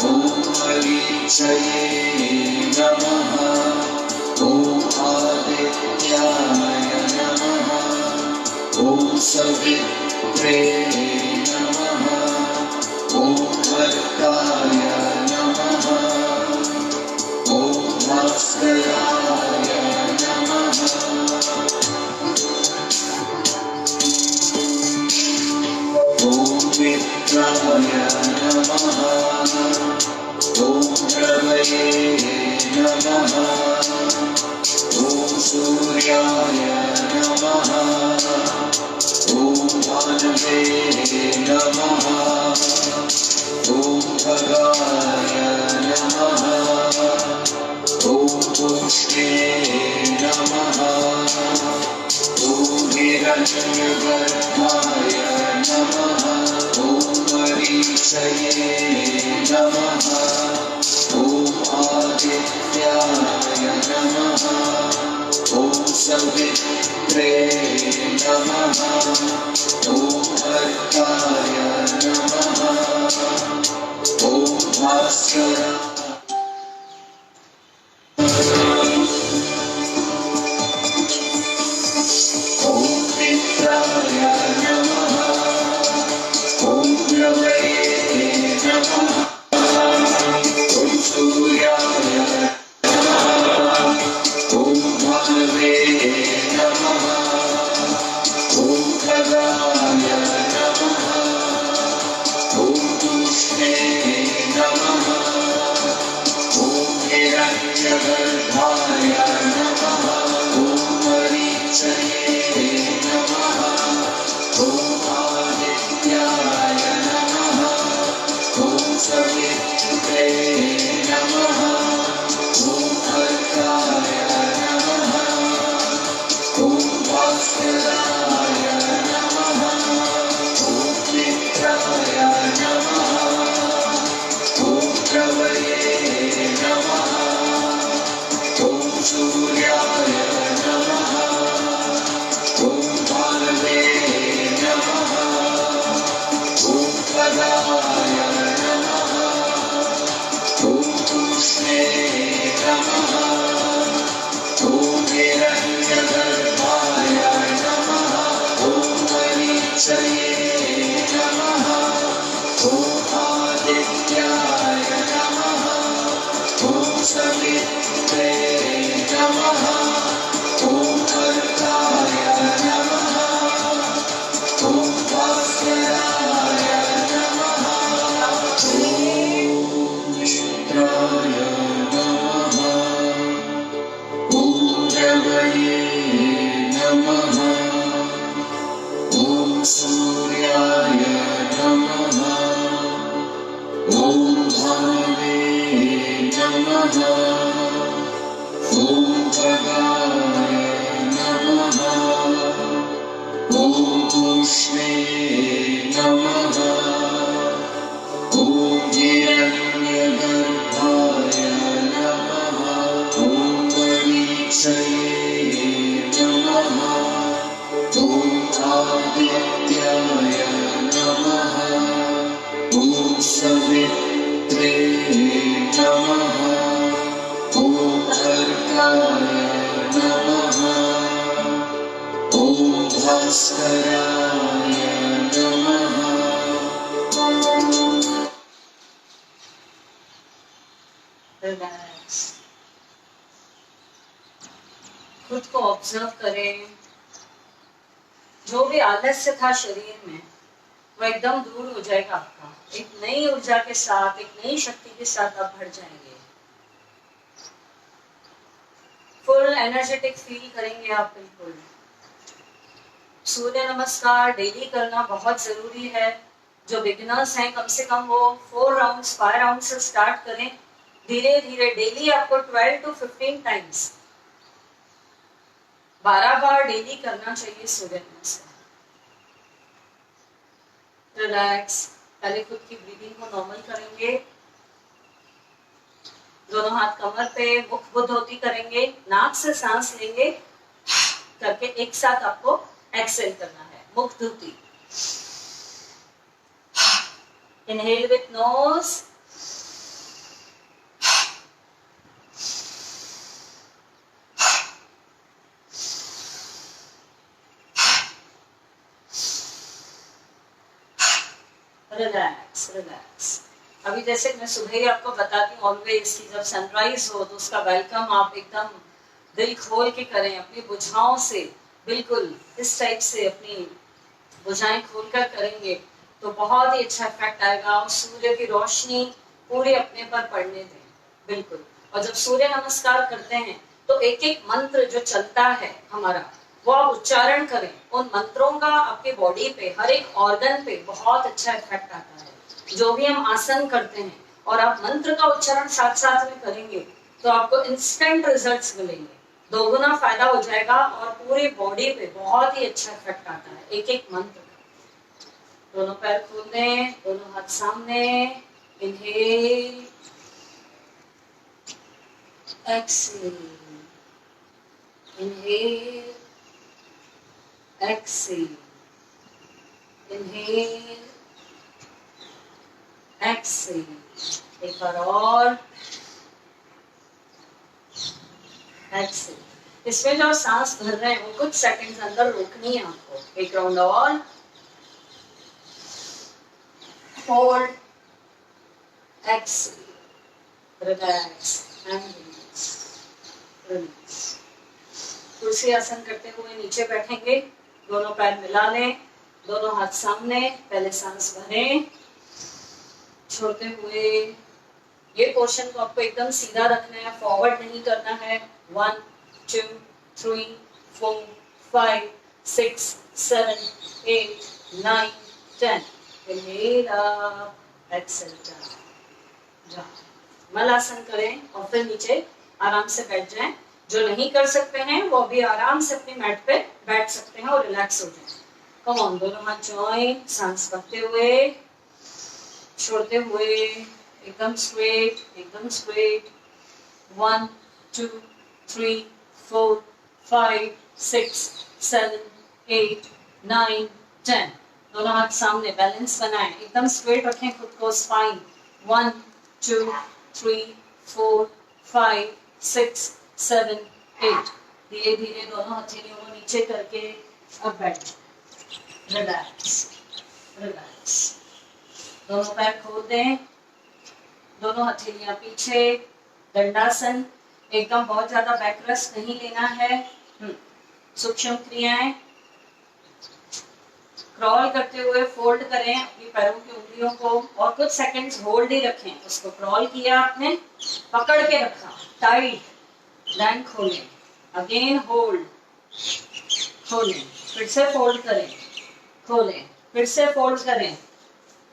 S2: ॐ मरीचये नमः। ॐ आदित्याय नमः। ॐ सवित्रे नमः। ॐ अर्काय नमः। ॐ भास्कराय नमः। ॐ मित्राय नमः। ॐ रवये नमः। ॐ सूर्याय नमः। ॐ भानवे नमः। ॐ खगाय नमः। ॐ तूष्णे नमः। ॐ हिरण्यगर्भाय नमः। ॐ मरीचये नमः। ॐ आदित्याय नमः। ॐ सवित्रे नमः। ॐ अर्काय नमः। ॐ भास्कराय ॐ मित्राय नमः। ॐ रवये नमः। ॐ सूर्याय नमः। ॐ भानवे नमः। ॐ खगाय नमः। ॐ तूष्णे नमः। ॐ हिरण्यगर्भाय नमः। ॐ मरीचये नमः। ॐ आदित्याय नमः। ॐ सवित्रे नमः। ॐ अर्काय नमः। ॐ भास्कराय नमः। ॐ मित्राय नमः। ॐ रवये नमः। ॐ सूर्याय नमः। ॐ भानवे नमः। ॐ खगाय नमः। ॐ तूष्णे नमः। ॐ हिरण्यगर्भाय नमः। ॐ मरीचये नमः। ॐ आदित्याय नमः। ॐ सवित्रे नमः। ॐ अर्काय नमः। ॐ भास्कराय नमः। ॐ मित्राय नमः। ॐ रवये नमः। ॐ सूर्याय नमः। ॐ भानवे नमः। ॐ खगाय नमः। ॐ तूष्णे नमः। ॐ हिरण्यगर्भाय नमः। ॐ मरीचये नमः। ॐ आदित्याय नमः। ॐ सवित्रे नमः। ॐ अर्काय नमः। ॐ भास्कराय नमः।
S1: रिलैक्स, खुद को ऑब्जर्व करें। जो भी आलस्य था शरीर में वो एकदम दूर हो जाएगा आपका। एक नई ऊर्जा के साथ, एक नई शक्ति के साथ आप भर जाएंगे। फुल एनर्जेटिक फील करेंगे आप बिल्कुल। सूर्य नमस्कार डेली करना बहुत जरूरी है। जो बिगिनर्स हैं कम से कम वो 4 राउंड्स 5 राउंड से स्टार्ट करें। धीरे धीरे डेली आपको 12 to 15 टाइम्स 12 बार डेली करना चाहिए सूर्य नमस्कार। रिलैक्स, पहले खुद की ब्रीदिंग को नॉर्मल करेंगे। दोनों हाथ कमर पे, मुख बुद्धि करेंगे, नाक से सांस लेंगे करके एक साथ आपको एक्सेल करना है। मुख धुति, inhale with nose, relax relax. अभी जैसे मैं सुबह ही आपको बताती हूँ ऑलवेज कि जब सनराइज हो तो उसका वेलकम आप एकदम दिल खोल के करें, अपनी बुझाओं से बिल्कुल इस टाइप से अपनी बुझाएं खोलकर करेंगे तो बहुत ही अच्छा इफेक्ट आएगा। और सूर्य की रोशनी पूरे अपने पर पड़ने दें बिल्कुल। और जब सूर्य नमस्कार करते हैं तो एक एक मंत्र जो चलता है हमारा वो आप उच्चारण करें। उन मंत्रों का आपके बॉडी पे हर एक ऑर्गन पे बहुत अच्छा इफेक्ट आता है। जो भी हम आसन करते हैं और आप मंत्र का उच्चारण साथ साथ में करेंगे तो आपको इंस्टेंट रिजल्ट्स मिलेंगे, दोगुना फायदा हो जाएगा और पूरी बॉडी पे बहुत ही अच्छा इफेक्ट आता है एक एक मंत्र। दोनों पैर खोल दें, दोनों हाथ सामने, inhale, exhale, inhale, exhale, inhale, exhale. एक बार और, एक्सहेल। इसमें जो सांस भर रहे हैं वो कुछ सेकंड्स अंदर रोकनी है आपको। एक राउंड और, fold, exhale, relax and release, release. कुर्सी आसन करते हुए नीचे बैठेंगे, दोनों पैर मिला लें, दोनों हाथ सामने, पहले सांस भरें, छोड़ते हुए ये पोर्शन को आपको एकदम सीधा रखना है, फॉरवर्ड नहीं करना है। 1 2 3 4 5 6 7 8 9 10। Inhale up, exhale down. Malasana करें और फिर नीचे आराम से बैठ जाएं। जो नहीं कर सकते हैं वो भी आराम से अपनी मैट पे बैठ सकते हैं और रिलैक्स हो जाएं। कम ऑन, दोनों हाथ जॉइन, सांस भरते हुए, छोड़ते हुए, एकदम स्ट्रेट, एकदम स्ट्रेट। 1 2 3 4 5 6 7 8 9 10। दोनों हाथ सामने, बैलेंस बनाएं, एकदम स्ट्रेट रखें खुद को, स्पाइन। 1 2 3 4 5 6 7 8। धीरे धीरे दोनों हथेलियों को नीचे करके अब बैठ, रिलैक्स रिलैक्स। दोनों पैर खोल दें, दोनों हथेलियां पीछे, दंडासन। एकदम बहुत ज्यादा बैक रेस्ट नहीं लेना है। सूक्ष्म क्रियाएं, क्रॉल करते हुए फोल्ड करें अपनी पैरों की उंगलियों को और कुछ सेकंड्स होल्ड ही रखें। उसको क्रॉल किया आपने, पकड़ के रखा टाइट, देन खोलें, अगेन होल्ड, खोलें, फिर से फोल्ड करें, खोलें, फिर से फोल्ड करें,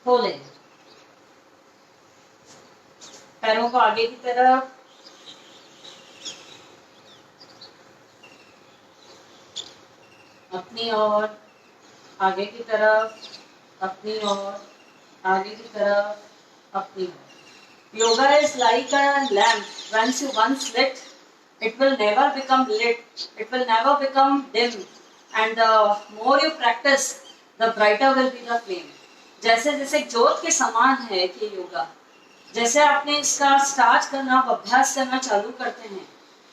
S1: खोलें। पैरों को आगे की तरफ, अपनी ओर, आगे की तरफ, अपनी ओर, आगे की तरफ, अपनी ओर। Yoga is like a lamp. Once you once lit, it will never become lit. It will never become dim. And the more you practice, the brighter will be the flame. जैसे जैसे ज्योत के समान है कि योगा, जैसे आपने इसका स्टार्ट करना, अभ्यास करना चालू करते हैं,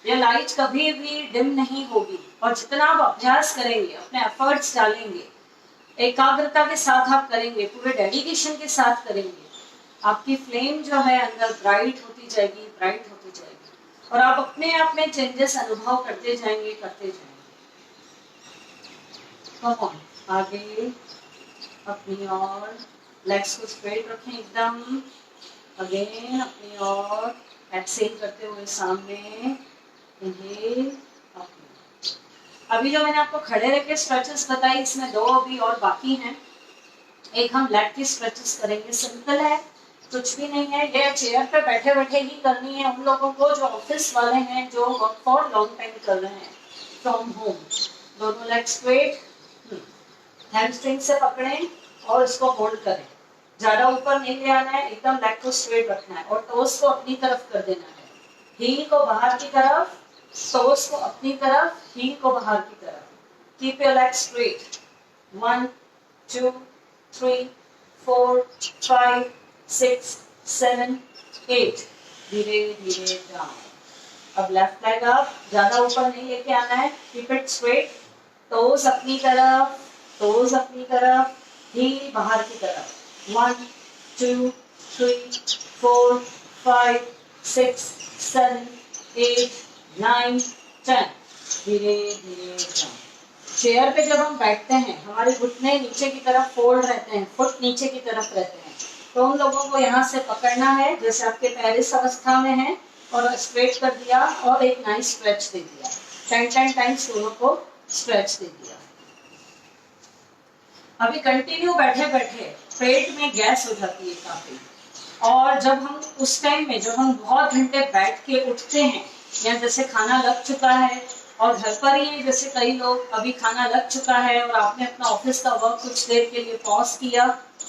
S1: ये लाइट कभी भी डिम नहीं होगी। और जितना आप अभ्यास करेंगे, अपने एफर्ट्स डालेंगे, एकाग्रता के साथ आप करेंगे, पूरे डेडिकेशन के साथ करेंगे, आपकी फ्लेम जो है अंदर ब्राइट होती जाएगी, ब्राइट होती जाएगी और आप अपने आप में चेंजेस अनुभव करते जाएंगे, करते जाएंगे। कम ऑन, आगे, अपनी ओर, लेग्स को स्ट्रेट रखें एकदम, अगेन अपनी ओर, एक्सहेल करते हुए सामने, इनहेल, अभी जो मैंने आपको खड़े रख के स्ट्रेचेस बताई, इसमें 2 अभी और बाकी हैं। एक हम लेग की स्ट्रेचेस करेंगे, सिंपल है, कुछ भी नहीं है, ये चेयर पे बैठे बैठे ही करनी है उन लोगों को जो ऑफिस वाले हैं, जो वर्क फॉर लॉन्ग टाइम कर रहे हैं फ्रॉम होम। दोनों लेग स्ट्रेट, हैमस्ट्रिंग से पकड़ें और इसको होल्ड करें, ज्यादा ऊपर नहीं ले आना है, एकदम लेग को स्ट्रेट रखना है और टोस को अपनी तरफ कर देना है, हील को बाहर की तरफ, टोस को अपनी तरफ, हील को बाहर की तरफ। Keep your leg straight. 1 2 3 4 5 6 7 8। धीरे धीरे डाउन। अब लेफ्ट लेग अप, ज्यादा ऊपर नहीं लेके आना है, कीप इट स्ट्रेट, टोस अपनी तरफ, टोस अपनी तरफ, हील बाहर की तरफ। 1 2 3 4 5 6 7 8 9 10। धीरे धीरे डाउन। चेयर पे जब हम बैठते हैं हमारे घुटने नीचे की तरफ फोल्ड रहते हैं, फुट नीचे की तरफ रहते हैं, तो उन लोगों को यहाँ से पकड़ना है जैसे आपके पैर इस अवस्था में है और स्ट्रेच कर दिया और एक नाइस स्ट्रेच दे दिया। 10 टाइम्स दोनों को स्ट्रेच दे दिया। अभी कंटिन्यू बैठे बैठे पेट में गैस हो जाती है काफी, और जब हम उस टाइम में जब हम बहुत घंटे बैठ के उठते हैं या जैसे खाना लग चुका है और घर पर ही है, जैसे कई लोग अभी खाना लग चुका है और आपने अपना ऑफिस का वर्क कुछ देर के लिए पॉज किया,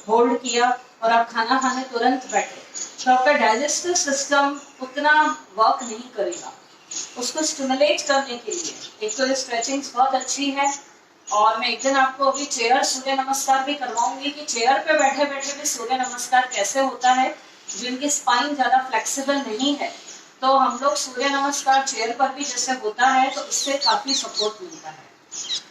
S1: होल्ड किया और आप खाना खाने तुरंत बैठे, तो आपका डाइजेस्टिव सिस्टम उतना वर्क नहीं करेगा। उसको स्टिमुलेट करने के लिए एक तो स्ट्रेचिंग्स बहुत अच्छी है, और मैं एक दिन आपको अभी चेयर सूर्य नमस्कार भी करवाऊंगी कि चेयर पे बैठे बैठे भी सूर्य नमस्कार कैसे होता है। जिनकी स्पाइन ज्यादा फ्लेक्सिबल नहीं है तो हम लोग सूर्य नमस्कार चेयर पर भी जैसे होता है तो इससे काफी सपोर्ट मिलता है।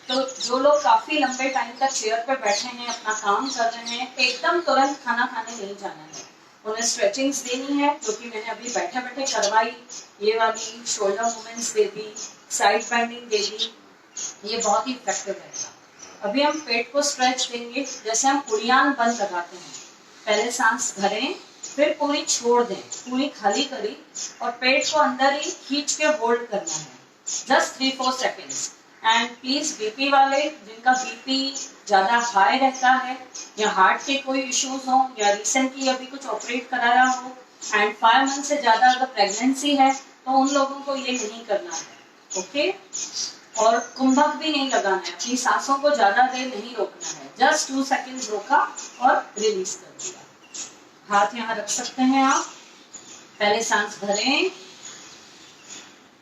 S1: तो जो लोग काफी लंबे टाइम तक चेयर पर बैठे हैं, अपना काम कर रहे हैं, एकदम तुरंत खाना खाने नहीं जाना है, उन्हें स्ट्रेचिंग्स देनी है, जो कि मैंने अभी बैठे बैठे करवाई। ये वाली शोल्डर मूवमेंट्स दे दी, साइड बेंडिंग दे दी, ये बहुत ही इफेक्टिव रहेगा। अभी हम पेट को स्ट्रेच देंगे, जैसे हम उड़ियान बंद लगाते हैं, पहले सांस भरें, फिर पूरी छोड़ दें, पूरी खाली करी और पेट को अंदर ही खींच के होल्ड करना है, just 3-4 seconds. And please BP वाले, जिनका बीपी ज्यादा हाई रहता है या हार्ट के कोई इश्यूज हो या रिसेंटली अभी कुछ ऑपरेट कराया हो एंड 5 मंथ से ज्यादा अगर प्रेगनेंसी है तो उन लोगों को ये नहीं करना है, ओके। और कुंभक भी नहीं लगाना है, अपनी सांसों को ज्यादा देर नहीं रोकना है, जस्ट 2 सेकेंड्स रोका और रिलीज कर दिया। हाथ यहाँ रख सकते हैं आप, पहले सांस भरें,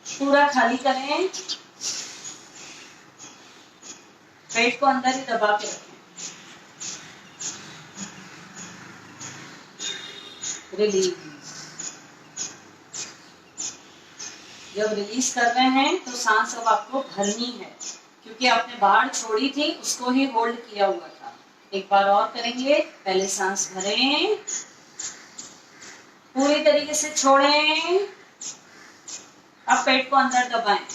S1: पूरा खाली करें, पेट को अंदर ही दबा के रखें, रिलीज। जब रिलीज कर रहे हैं तो सांस अब आपको भरनी है, क्योंकि आपने बाहर छोड़ी थी, उसको ही होल्ड किया हुआ था। एक बार और करेंगे, पहले सांस भरें, पूरी तरीके से छोड़ें, अब पेट को अंदर दबाएं,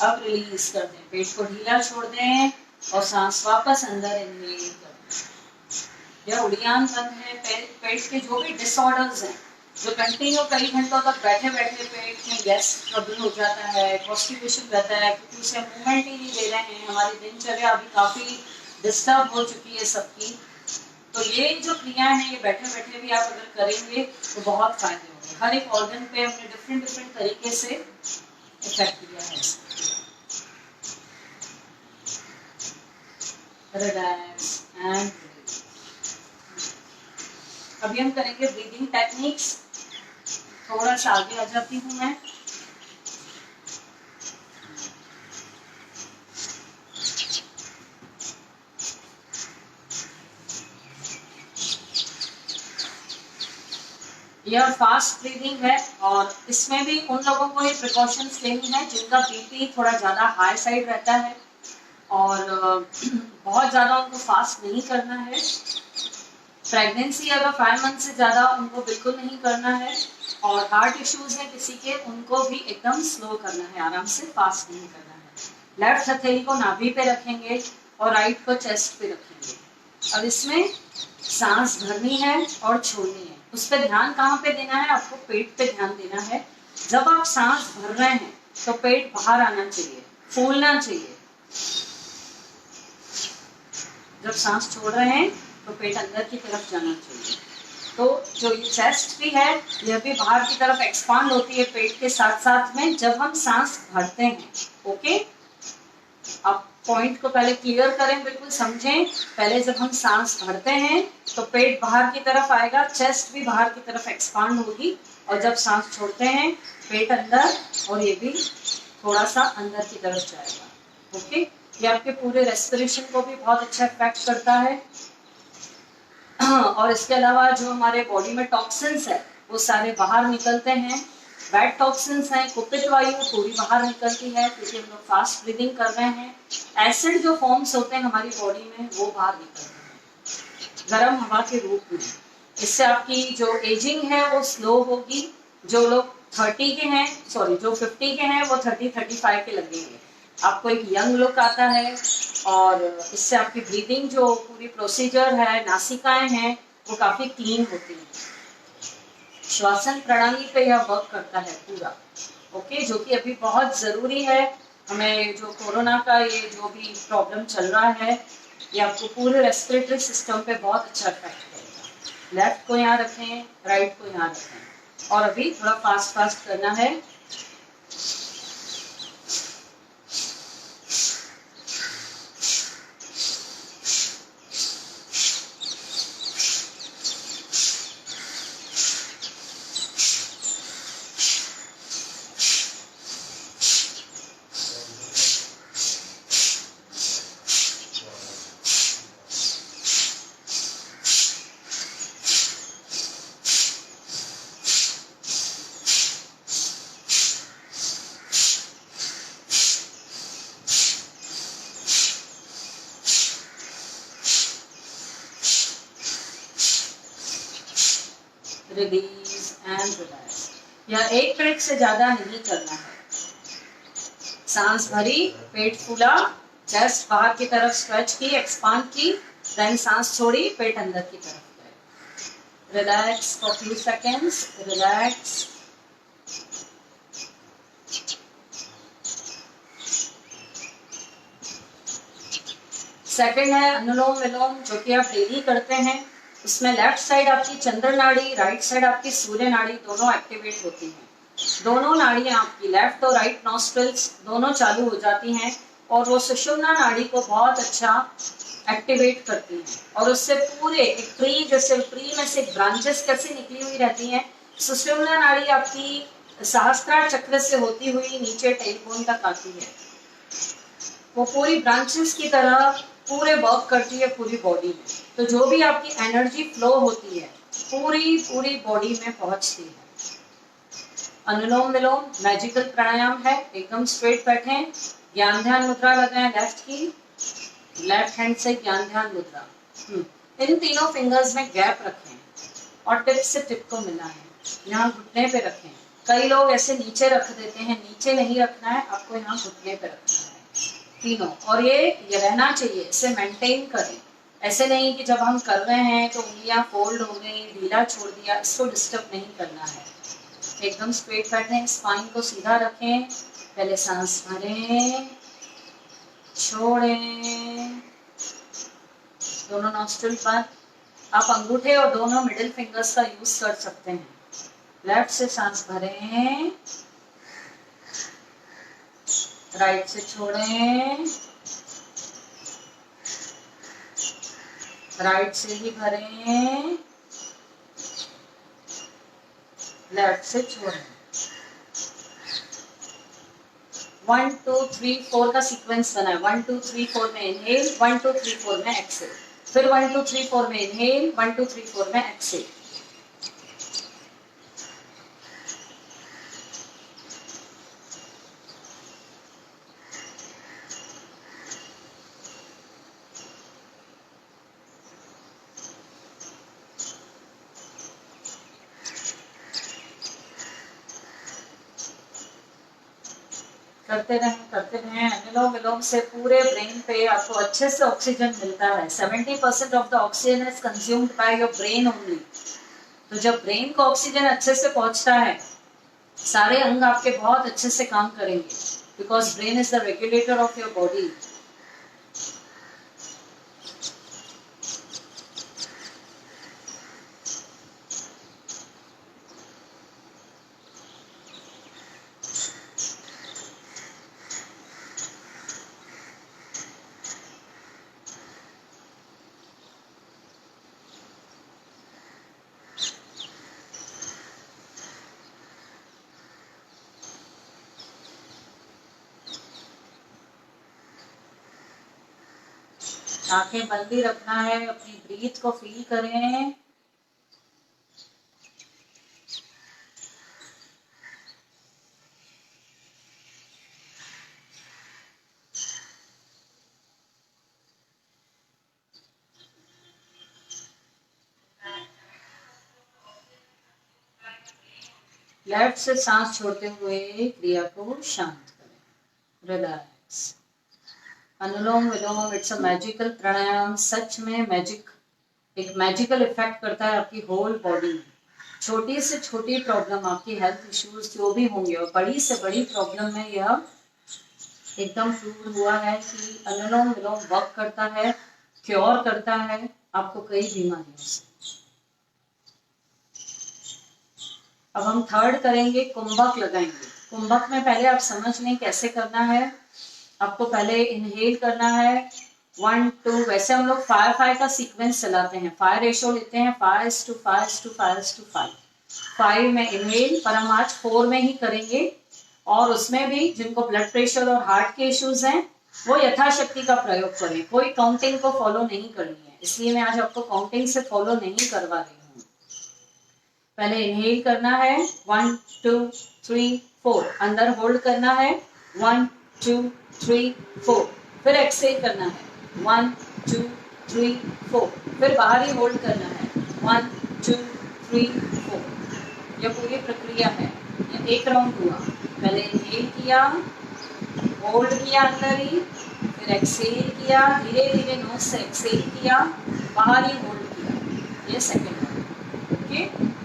S1: अब रिलीज कर दें, पेट को ढीला छोड़ दें और सांस वापस अंदर इनहेल कर दें। यह उड़ियान बंद है। पेट के जो भी डिसऑर्डर्स हैं, जो कंटिन्यू कई घंटों तक बैठे बैठे पेट में गैस ट्रबल हो जाता है, कॉन्स्टिपेशन रहता है, क्योंकि उसे मूवमेंट ही नहीं दे रहे हैं, हमारी दिनचर्या अभी काफी डिस्टर्ब हो चुकी है सबकी, तो ये जो क्रिया है ये बैठे बैठे भी आप अगर करेंगे तो बहुत फायदे होंगे। हर एक ऑर्गन पे हमने डिफरेंट तरीके से इफेक्ट किया है। रिलैक्स एंड अभी हम करेंगे ब्रीदिंग टेक्निक्स। थोड़ा सा आगे आ जाती हूँ मैं। यह फास्ट ब्रीदिंग है और इसमें भी उन लोगों को ये प्रिकॉशंस लेनी है जिनका बीपी थोड़ा ज्यादा हाई साइड रहता है और बहुत ज्यादा उनको फास्ट नहीं करना है। प्रेगनेंसी अगर 5 मंथ से ज्यादा उनको बिल्कुल नहीं करना है, और हार्ट इश्यूज है किसी के, उनको भी एकदम स्लो करना है, आराम से, फास्ट नहीं करना है। लेफ्ट हथेली को नाभि पे रखेंगे और राइट को चेस्ट पे रखेंगे। अब इसमें
S3: सांस भरनी है और छोड़नी है। उस पर ध्यान कहाँ पे देना है? आपको पेट पे ध्यान देना है। जब आप सांस भर रहे हैं तो पेट बाहर आना चाहिए, फूलना चाहिए। जब सांस छोड़ रहे हैं तो पेट अंदर की तरफ जाना चाहिए। तो जो ये चेस्ट भी है यह भी बाहर की तरफ एक्सपांड होती है पेट के साथ साथ में जब हम सांस भरते हैं। ओके, आप पॉइंट को पहले क्लियर करें, बिल्कुल समझें। पहले जब हम सांस भरते हैं तो पेट बाहर की तरफ आएगा, चेस्ट भी बाहर की तरफ एक्सपांड होगी, और जब सांस छोड़ते हैं पेट अंदर और ये भी थोड़ा सा अंदर की तरफ जाएगा। ओके, ये आपके पूरे रेस्पिरेशन को भी बहुत अच्छा इफेक्ट करता है। और इसके अलावा जो हमारे बॉडी में टॉक्सिन्स है वो सारे बाहर निकलते हैं। बैड टॉक्सिन्स हैं, कुपित वायु पूरी बाहर निकलती है क्योंकि हम लोग फास्ट ब्रीदिंग कर रहे हैं। एसिड जो फॉर्म्स होते हैं हमारी बॉडी में वो बाहर निकलते हैं गर्म हवा के रूप में। इससे आपकी जो एजिंग है वो स्लो होगी। जो लोग 30 के हैं, सॉरी जो 50 के हैं वो 30-35 के लगेंगे। आपको एक यंग लुक आता है और इससे आपकी ब्रीदिंग जो पूरी प्रोसीजर है, नासिकाएं हैं, वो काफी क्लीन होती हैं। श्वसन प्रणाली पे यह वर्क करता है पूरा। ओके, जो कि अभी बहुत जरूरी है हमें। जो कोरोना का ये जो भी प्रॉब्लम चल रहा है ये आपको पूरे रेस्पिरेटरी सिस्टम पे बहुत अच्छा इफेक्ट करेगा। लेफ्ट को यहाँ रखें, राइट को यहाँ रखें, और अभी थोड़ा फास्ट फास्ट करना है। Release and relax. यह 1 मिनट से ज्यादा नहीं करना है। सांस भरी, पेट फूला, चेस्ट बाहर की तरफ स्ट्रेच की, एक्सपांड की, देन सांस छोड़ी, पेट अंदर की तरफ गए। Relax for few seconds, relax. Second है अनुलोम विलोम, जो कि आप डेली करते हैं। उसमें लेफ्ट साइड आपकी चंद्र नाड़ी, राइट साइड आपकी सूर्य नाड़ी दोनों एक्टिवेट होती हैं। दोनों नाड़ियां आपकी लेफ्ट और राइट नॉस्ट्रल्स दोनों चालू हो जाती हैं और वो सुषुम्ना नाड़ी को बहुत अच्छा एक्टिवेट करती हैं। और उससे पूरे एक ट्री, जैसे ट्री में से ब्रांचेस कैसे निकली हुई रहती हैं, सुषुम्ना नाड़ी आपकी सहस्त्रार चक्र से होती हुई नीचे टेलबोन तक आती है। वो पूरी ब्रांचेस की तरह पूरे वर्क करती है पूरी बॉडी में। तो जो भी आपकी एनर्जी फ्लो होती है पूरी पूरी बॉडी में पहुंचती है। अनुलोम विलोम मैजिकल प्राणायाम है। एकदम स्ट्रेट बैठें, ज्ञान ध्यान मुद्रा लगाएं लेफ्ट की, लेफ्ट हैंड से ज्ञान ध्यान मुद्रा। इन तीनों फिंगर्स में गैप रखें और टिप से टिप को मिलाएं। यहाँ घुटने पे रखें। कई लोग ऐसे नीचे रख देते हैं, नीचे नहीं रखना है, आपको यहाँ घुटने पे रखना है तीनों। और ये रहना चाहिए, इसे मेंटेन करें। ऐसे नहीं कि जब हम कर रहे हैं तो उंगलियां फोल्ड हो गई, ढीला छोड़ दिया, इसको डिस्टर्ब नहीं करना है। एकदम स्ट्रेट बैठें, स्पाइन को सीधा रखें। पहले सांस भरें, छोड़ें, दोनों नॉस्ट्रिल पर। आप अंगूठे और दोनों मिडिल फिंगर्स का यूज कर सकते हैं। लेफ्ट से सांस भरें, राइट से छोड़ें, राइट से ही भरें, लेफ्ट से छोड़ें। 1 2 3 4 का सीक्वेंस बना है। 1 2 3 4 में इनहेल, 1 2 3 4 में एक्सेल, फिर 1 2 3 4 में इनहेल, 1 2 3 4 में एक्सेल। करते रहें। अनुलोम विलोम से पूरे ब्रेन पे आपको अच्छे से ऑक्सीजन मिलता है। 70% of the oxygen is consumed by your brain only. तो जब ब्रेन को ऑक्सीजन अच्छे से पहुंचता है, सारे अंग आपके बहुत अच्छे से काम करेंगे, because brain is the regulator of your body. आंखें बंद ही रखना है, अपनी ब्रीथ को फील करें। लेफ्ट से सांस छोड़ते हुए क्रिया को शांत करें। Relax. Anulom Vilom it's a magical pranayama. सच में मैजिक, एक मैजिकल इफेक्ट करता है आपकी होल बॉडी में। छोटी से छोटी प्रॉब्लम, आपकी हेल्थ इश्यूज जो भी होंगे, और बड़ी से बड़ी प्रॉब्लम में यह एकदम प्रूव हुआ है कि अनुलोम विलोम वर्क करता है, क्योर करता है आपको कई बीमारियों से। अब हम थर्ड करेंगे, कुंभक लगाएंगे। कुंभक में पहले आप समझ लें कैसे करना है। आपको पहले इनहेल करना है 1 2, वैसे हम लोग 5 का सीक्वेंस चलाते हैं, 5 रेशो लेते हैं, 5:5:5:5। 5 में इनहेल, पर हम आज 4 में ही करेंगे। और उसमें भी जिनको ब्लड प्रेशर और हार्ट के इश्यूज हैं वो यथाशक्ति का प्रयोग करें, कोई काउंटिंग को फॉलो नहीं करनी है, इसलिए मैं आज आपको काउंटिंग से फॉलो नहीं करवा रही हूँ। पहले इनहेल करना है 1 2 3 4, अंदर होल्ड करना है 1 2 3 4, फिर एक्सहेल करना है 1 2 3 4, फिर बाहर ही होल्ड करना है 1 2 3 4। यह पूरी प्रक्रिया है, ये एक राउंड हुआ। पहले इनहेल किया, होल्ड किया अंदर ही, फिर एक्सहेल किया, धीरे धीरे नोज से एक्सहेल किया, बाहर ही होल्ड किया। ये second round. Okay,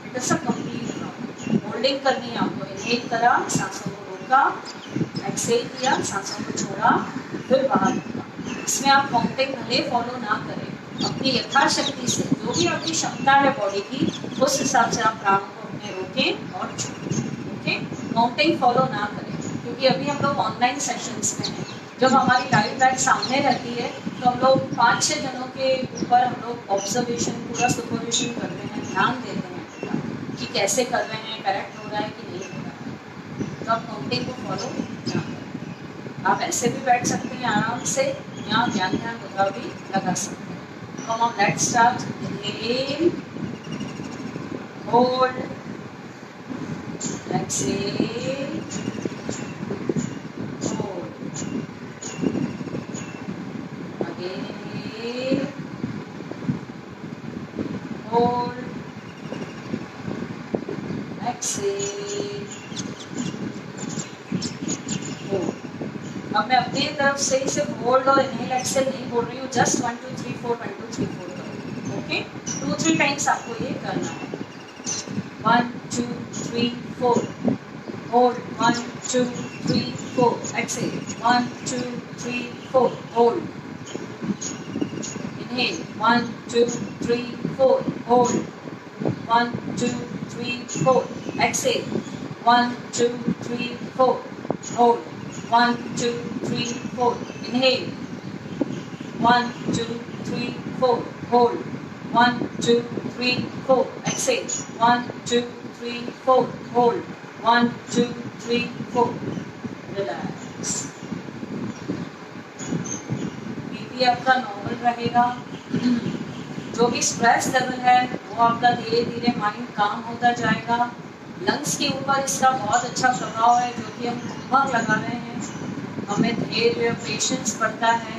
S3: it is a complete round. Holding करनी है आपको। इनहेल करा, सांसों को रोका, एक्सहेल किया, सांसों को छोड़ा, फिर बाहर निकाला। इसमें आप काउंटिंग भले फॉलो ना करें, अपनी यथाशक्ति से जो भी आपकी क्षमता है बॉडी की, उस हिसाब से आप प्राणों को अपने रोकें और छोड़ें। ओके, काउंटिंग फॉलो ना करें, क्योंकि अभी हम लोग ऑनलाइन सेशंस में हैं। जब हमारी लाइव बैच सामने रहती है तो हम लोग 5-6 जनों के ऊपर हम लोग ऑब्जर्वेशन, पूरा सुपरविजन करते हैं, ध्यान देते हैं कि कैसे कर रहे हैं, करेक्ट हो रहा है कि नहीं हो रहा है। तो आप काउंटिंग को फॉलो ना करें। आप ऐसे भी बैठ सकते हैं आराम से, या ध्यान मुद्रा भी लगा सकते हैं। Come on, let's start. Inhale, hold, exhale, hold, again, hold, exhale, hold. अब मैं अपनी तरफ से सिर्फ होल्ड और इनहेल एक्सहेल नहीं बोल रही हूँ, जस्ट 1 2 3 4 1 2 3 4 करो। ओके, 2-3 टाइम्स आपको ये करना है। 1 2 3 4, hold, 1 2 3 4, exhale, 1 2 3 4, hold, inhale, 1 2 3 4, hold, 1 2 3 4, exhale, 1 2 3 4, hold, 1 2 3 4, inhale, 1 2 3 4, hold, 1 2 3 4, exhale, 1 2 3 4, hold, 1 2 3 4, relax। BP आपका नॉर्मल रहेगा। जो भी स्ट्रेस लेवल है वो आपका धीरे धीरे माइंड काम होता जाएगा। लंग्स के ऊपर इसका बहुत अच्छा प्रभाव है, जो कि हम कुंभक लगा रहे हैं। हमें धैर्य, पेशेंस बढ़ता है,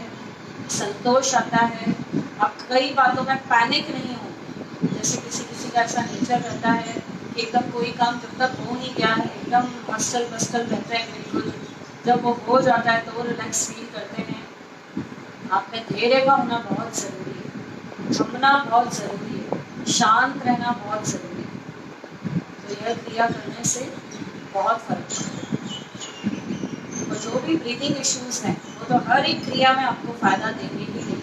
S3: संतोष आता है। अब कई बातों में पैनिक नहीं होती, जैसे किसी का ऐसा नेचर रहता है कि एकदम कोई काम जब तक हो नहीं गया है एकदम हस्टल बस्टल रहते हैं, बिल्कुल जब वो हो जाता है तो वो रिलैक्स फील करते हैं। आप में धैर्य का होना बहुत ज़रूरी है, थमना बहुत ज़रूरी है, शांत रहना बहुत ज़रूरी है। तो यह क्रिया करने से बहुत फर्क पड़ता है। और जो भी ब्रीदिंग इश्यूज हैं वो तो हर एक क्रिया में आपको फायदा देंगे ही देंगे।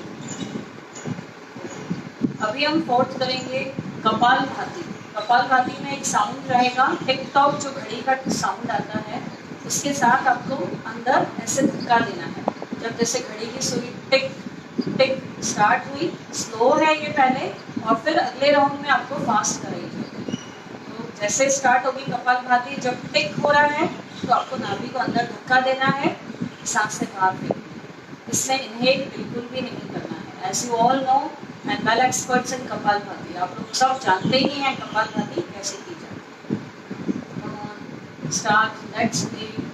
S3: अभी हम फोर्थ करेंगे कपालभाति। कपालभाति में एक साउंड रहेगा, टिक टॉक जो घड़ी का साउंड आता है उसके साथ आपको अंदर ऐसे धक्का देना है। जब जैसे घड़ी की सुई टिक टिक स्टार्ट हुई, स्लो है ये पहले, और फिर अगले राउंड में आपको फास्ट करेंगे। तो जैसे स्टार्ट होगी कपालभाति, जब टिक हो रहा है तो आपको नाभि को अंदर धक्का देना है, सांस से बाहर फेंकनी। इसमें इनहेल बिल्कुल भी नहीं करना है। As you all know and well experts in kapalbhati, आप लोग सब जानते ही हैं कपालभाति कैसे की जाती है। Start, let's breathe.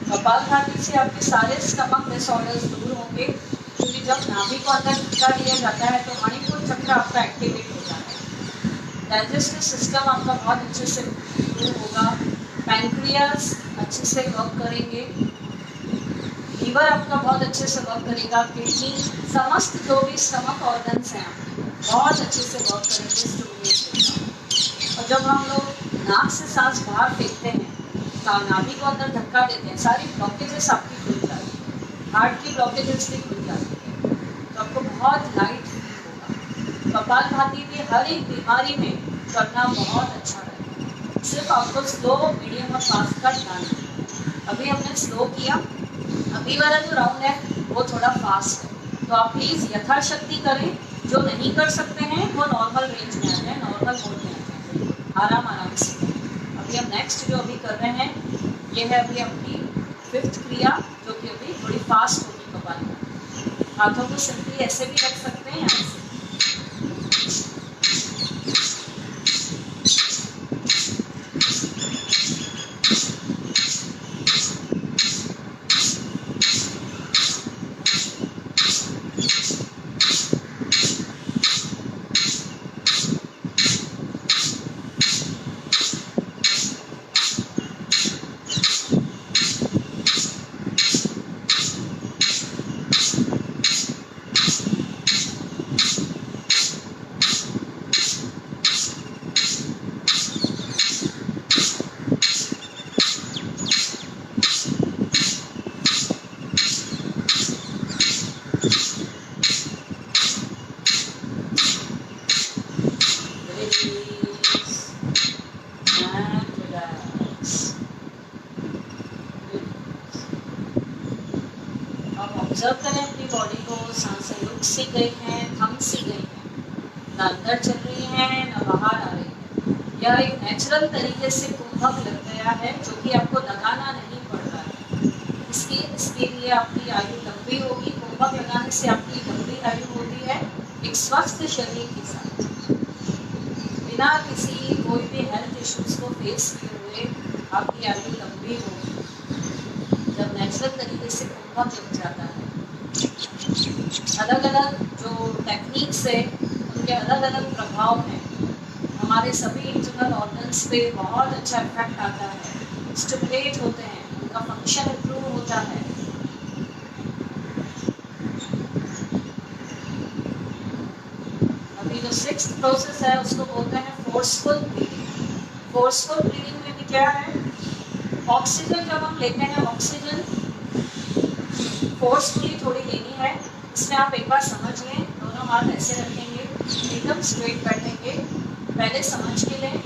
S3: कपालभाति से आपके सारे स्टमक डिसऑर्डर्स दूर होंगे, क्योंकि जब नाभि को अंदर धक्का दिया जाता है तो मणिपुर चक्र आपका एक्टिवेट होता है। डाइजेस्टिव सिस्टम आपका बहुत अच्छे से इंप्रूव होगा, पैंक्रियास अच्छे से वर्क करेंगे, लीवर आपका बहुत अच्छे से वर्क करेगा, किडनी, समस्त जो भी स्टमक ऑर्गन्स हैं बहुत अच्छे से वर्क करेंगे, स्टिमुलेट होगा। और जब हम लोग नाक से सांस बाहर फेंकते हैं, नाभि को अंदर धक्का देते हैं, सारी ब्लॉकेजेस आपकी खुल जाती है, हार्ट की ब्लॉकेजेस भी खुल जाती है, तो आपको बहुत लाइट फील होगा। कपालभाति भी हर एक बीमारी में करना बहुत अच्छा रहेगा। सिर्फ आपको स्लो, मीडियम और फास्ट का ध्यान रखना। अभी हमने स्लो किया, अभी वाला जो राउंड है वो थोड़ा फास्ट है, तो आप प्लीज़ यथाशक्ति करें। जो नहीं कर सकते हैं वो नॉर्मल रेंज में आ जाए, नॉर्मल मोड में आ जाए, आराम आराम से। अभी हम नेक्स्ट जो अभी कर रहे हैं ये है अभी अपनी 5th क्रिया, जो कि अभी थोड़ी फास्ट होगी कपालभाति। हाथों को सिंपली ऐसे भी रख सकते हैं, यहाँ से। ऑब्जर्व करें अपनी बॉडी को, सांसें रुक सी गई हैं, थम सी गई हैं, न अंदर चल रही हैं न बाहर आ रही हैं। यह एक नेचुरल तरीके से कुंभक लग गया है, जो कि आपको लगाना नहीं पड़ रहा है। इसके लिए आपकी आयु लंबी होगी। कुंभक लगाने से आपकी लंबी आयु होती है एक स्वस्थ शरीर के साथ, बिना किसी कोई भी हेल्थ इश्यूज को फेस किए हुए आपकी आयु लंबी होगी जब नेचुरल तरीके से कुंभक लग जाता है। अलग अलग जो टेक्निक्स है उनके अलग अलग प्रभाव हैं, हमारे सभी इंटरनल ऑर्गन्स पे बहुत अच्छा इफेक्ट आता है, स्टिमुलेट होते हैं, उनका फंक्शन इम्प्रूव होता है। अभी जो सिक्स्थ प्रोसेस है उसको बोलते हैं फोर्सफुल ब्रीदिंग। फोर्सफुल ब्रीदिंग में भी क्या है, ऑक्सीजन जब हम लेते हैं, ऑक्सीजन फोर्सफुली थोड़ी लेनी है। इसमें आप एक बार समझ लें, दोनों हाथ ऐसे रखेंगे, एकदम स्ट्रेट बैठेंगे, पहले समझ के लें।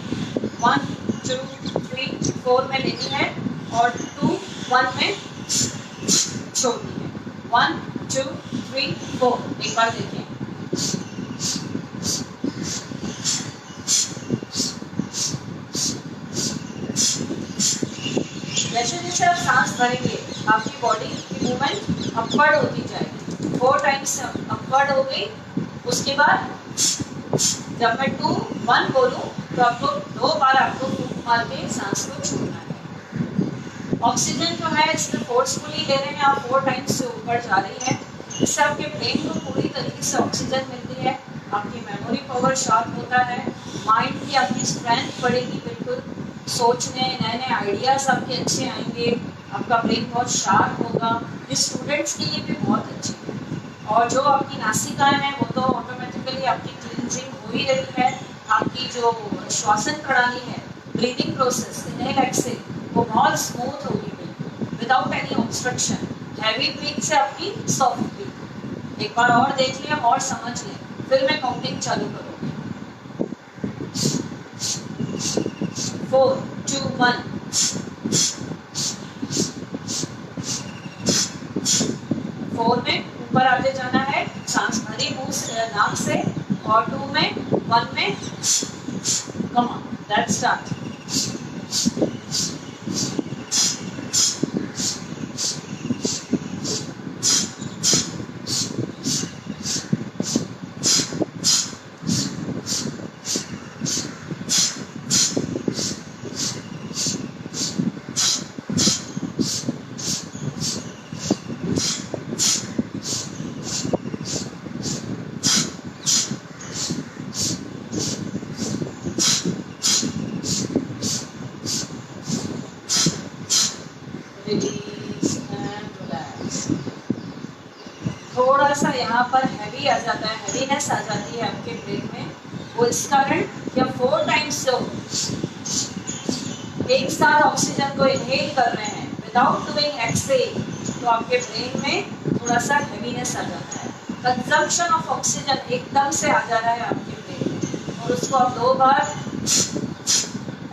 S3: 1 2 3 4 में लेनी है और 2 1 में छोड़नी है। 1 2 3 4 एक बार देखें। जैसे जैसे आप सांस भरेंगे आपकी बॉडी की मूवमेंट अपवर्ड होती जाएगी। 4 टाइम्स अपवर्ड हो गई, उसके बाद जब मैं 2 1 बोलूं तो आपको 2 बार आपको फूंक मार के सांस को छोड़ना है। ऑक्सीजन जो है इसमें फोर्सफुली ले रहे हैं आप, 4 टाइम्स से ऊपर जा रही है। इससे आपके ब्रेन को पूरी तरीके से ऑक्सीजन मिलती है, आपकी मेमोरी पावर शार्प होता है, माइंड की आपकी स्ट्रेंथ बढ़ेगी, बिल्कुल सोचने नए नए आइडियाज आपके अच्छे आएंगे, आपका ब्रेन बहुत शार्प होगा। ये स्टूडेंट्स के लिए भी बहुत अच्छी है। और जो आपकी नासिकाएं हैं वो तो ऑटोमेटिकली आपकी क्लींजिंग हो ही रही है। आपकी जो श्वासन प्रणाली है, ब्रीदिंग प्रोसेस, इनहेल एक्सहेल, वो बहुत स्मूथ होगी बिल्कुल, without any obstruction. Heavy breath से आपकी सॉफ्ट ब्रीथ। एक बार और देख लें और समझ लें, फिर मैं काउंटिंग चालू करूँगी। 4 2 1 4 में ऊपर आते जाना है, सांस भरी मुंह से, नाक से, और 2 में 1 में कम ऑन, लेट्स स्टार्ट। थोड़ा सा यहाँ पर हैवी आ जाता है, हैवीनेस आ जाती है आपके ब्रेन में, वो इस कारण जब 4 टाइम्स एक साथ ऑक्सीजन को इनहेल कर रहे हैं विदाउट डूइंग एक्सहेल, तो आपके ब्रेन में थोड़ा सा हैवीनेस आ जाता है। कंजम्पशन ऑफ ऑक्सीजन एकदम से आ जा रहा है आपके ब्रेन में, और उसको आप 2 बार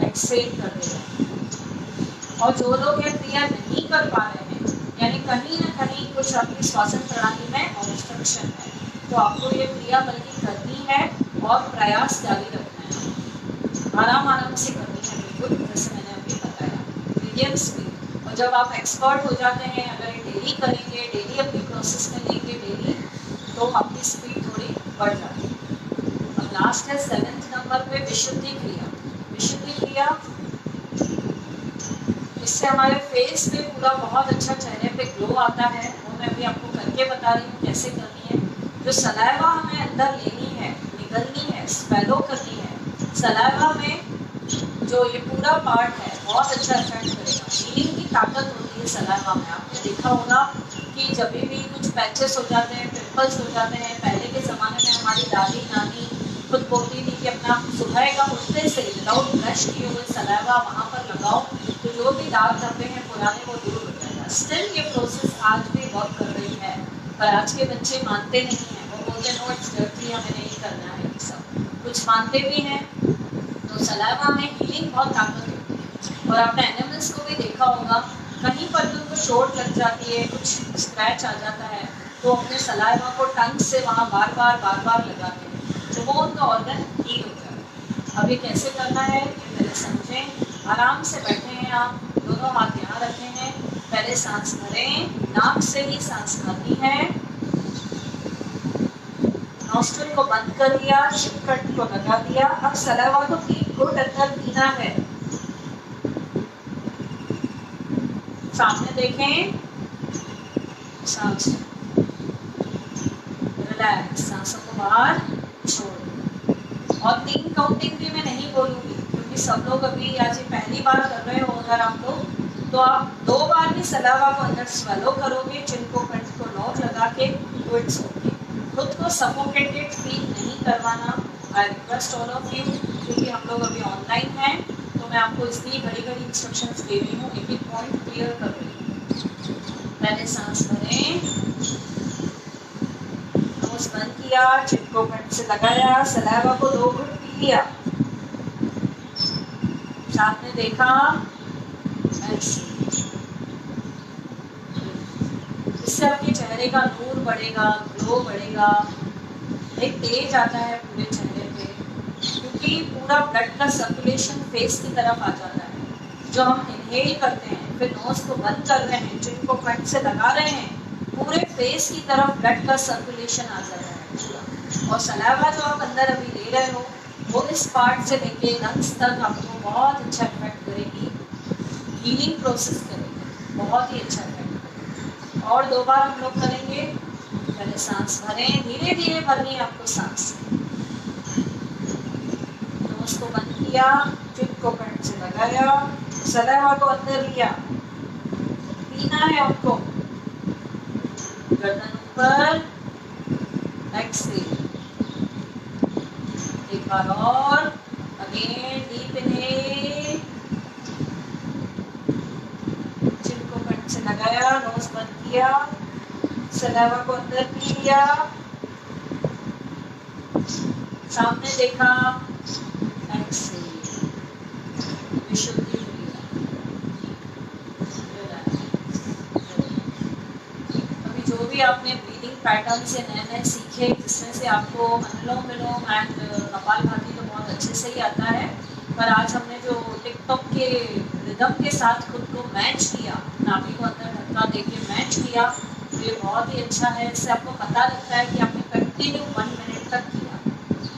S3: एक्सहेल कर दे रहे हैं। और जो लोग ये क्रिया नहीं कर पा रहे हैं, यानी कहीं ना कहीं कुछ आपकी श्वासन प्रणाली में ऑब्स्ट्रक्शन है, तो आपको ये क्रिया बल्कि करनी है और प्रयास जारी रखना है, आराम आराम से करनी है, बिल्कुल जैसे मैंने अभी बताया, मीडियम स्पीड। और जब आप एक्सपर्ट हो जाते हैं, अगर ये डेली करेंगे, डेली अपनी प्रोसेस में लेंगे डेली, तो आपकी स्पीड थोड़ी बढ़ जाती है। अब लास्ट है 7th नंबर पे विशुद्धि क्रिया। विशुद्धि क्रिया, इससे हमारे फेस पे पूरा बहुत अच्छा चेहरे पे ग्लो आता है, वो मैं अभी आपको करके बता रही हूँ कैसे करनी है। जो सलाइवा हमें अंदर लेनी है, निगलनी है, स्वेलो करनी है, सलाइवा में जो ये पूरा पार्ट है बहुत अच्छा इफेक्ट करेगा। हीलिंग की ताकत होती है सलाइवा में। आपने देखा होगा कि जब भी कुछ पैचेस हो जाते हैं, पिंपल्स हो जाते हैं, पहले के ज़माने में हमारी दादी नानी खुद बोलती थी कि अपना सुबह का उठते से विदाउट ब्रश किए हुए सलाइवा वहाँ पर लगाओ, तो जो भी दाग धब्बे हैं पुराने वो दूर हो जाएगा। स्टिल ये प्रोसेस आज भी वर्क कर रही है, पर आज के बच्चे मानते नहीं हैं, वो बोलते नो इट्स डर्टी, हमें नहीं करना है ये सब, कुछ मानते भी हैं। तो सलाइवा में हीलिंग बहुत ताकत होती है। और आपने एनिमल्स को भी देखा होगा, कहीं पर भी उनको चोट लग जाती है, कुछ स्क्रैच आ जाता है, तो अपने सलाइवा को टंग से वहाँ बार बार लगाते हैं, तो वो उनका ऑर्गन हील हो जाता है। अब ये कैसे करना है ये पहले समझें। आराम से बैठे हैं आप, दोनों हाथ यहाँ रखे हैं, पहले सांस भरें, नाक से ही सांस भरनी है, नॉस्ट्रिल को बंद कर दिया, शिपकट को लगा दिया। अब सलाइवा को 3 घूंट अंदर पीना है। सामने देखें, सांस रिलैक्स, सांसों को बाहर छोड़। और 3 काउंटिंग भी मैं नहीं बोलूंगी, क्योंकि सब लोग अभी आज ये पहली बार कर रहे हो अगर आप लोग, तो आप 2 बार भी सलाइवा को अंदर स्वेलो करोगे, चिन को कंठ को नोक लगा के, तो इट्स ओके। खुद को सफोकेटेड फील नहीं करवाना, I request all of you, क्योंकि हम लोग अभी ऑनलाइन हैं तो मैं आपको इसलिए घड़ी घड़ी इंस्ट्रक्शंस दे रही हूँ, एक एक पॉइंट क्लियर कर रही हूँ। पहले सांस भरें, नोज बंद किया, चिन को पेट से लगाया, सलाइवा को 2 घूंट पी लिया, सामने देखा, इससे आपके चेहरे का नूर बढ़ेगा, ग्लो बढ़ेगा, एक तेज आता है पूरे चेहरे पे, क्योंकि पूरा ब्लड का सर्कुलेशन फेस की तरफ आ जाता है। जो हम इनहेल करते हैं, फिर नोज को बंद कर रहे हैं, चिन को पेट से लगा रहे हैं, पूरे फेस की तरफ ब्लड का सर्कुलेशन आ जाता है पूरा। और सलाइवा जो आप अंदर अभी ले रहे हो, वो इस पार्ट से लेके लंग्स तक आपको बहुत अच्छा इफेक्ट करेगी, हीलिंग प्रोसेस करेगी, बहुत ही अच्छा इफेक्ट करेगी। और 2 बार हम लोग करेंगे। पहले सांस भरें, धीरे धीरे भरनी है आपको सांस। नोज को बंद किया, चिन को पेट से लगाया, सलाइवा को अंदर लिया, पीना है आपको, गर्दन ऊपर, एक्सहेल, एक बार और, अगेन डीप इनहेल, चिन को पेट से लगाया, नोज बंद किया, सलाइवा को अंदर पी लिया, सामने देखा, एक्सहेल, विशुद्धि लिया। अभी जो भी आपने ब्रीदिंग पैटर्न से नए सीखे, जिसमें से आपको अनुलोम विलोम एंड कपालभाति तो बहुत अच्छे से ही आता है, पर आज हमने जो टिकटॉक के रिदम के साथ खुद को मैच किया, नाभि को अंदर धक्का देके मैच किया, ये बहुत ही अच्छा है। इससे आपको पता लगता है कि आपने कंटिन्यू 1 मिनट तक किया,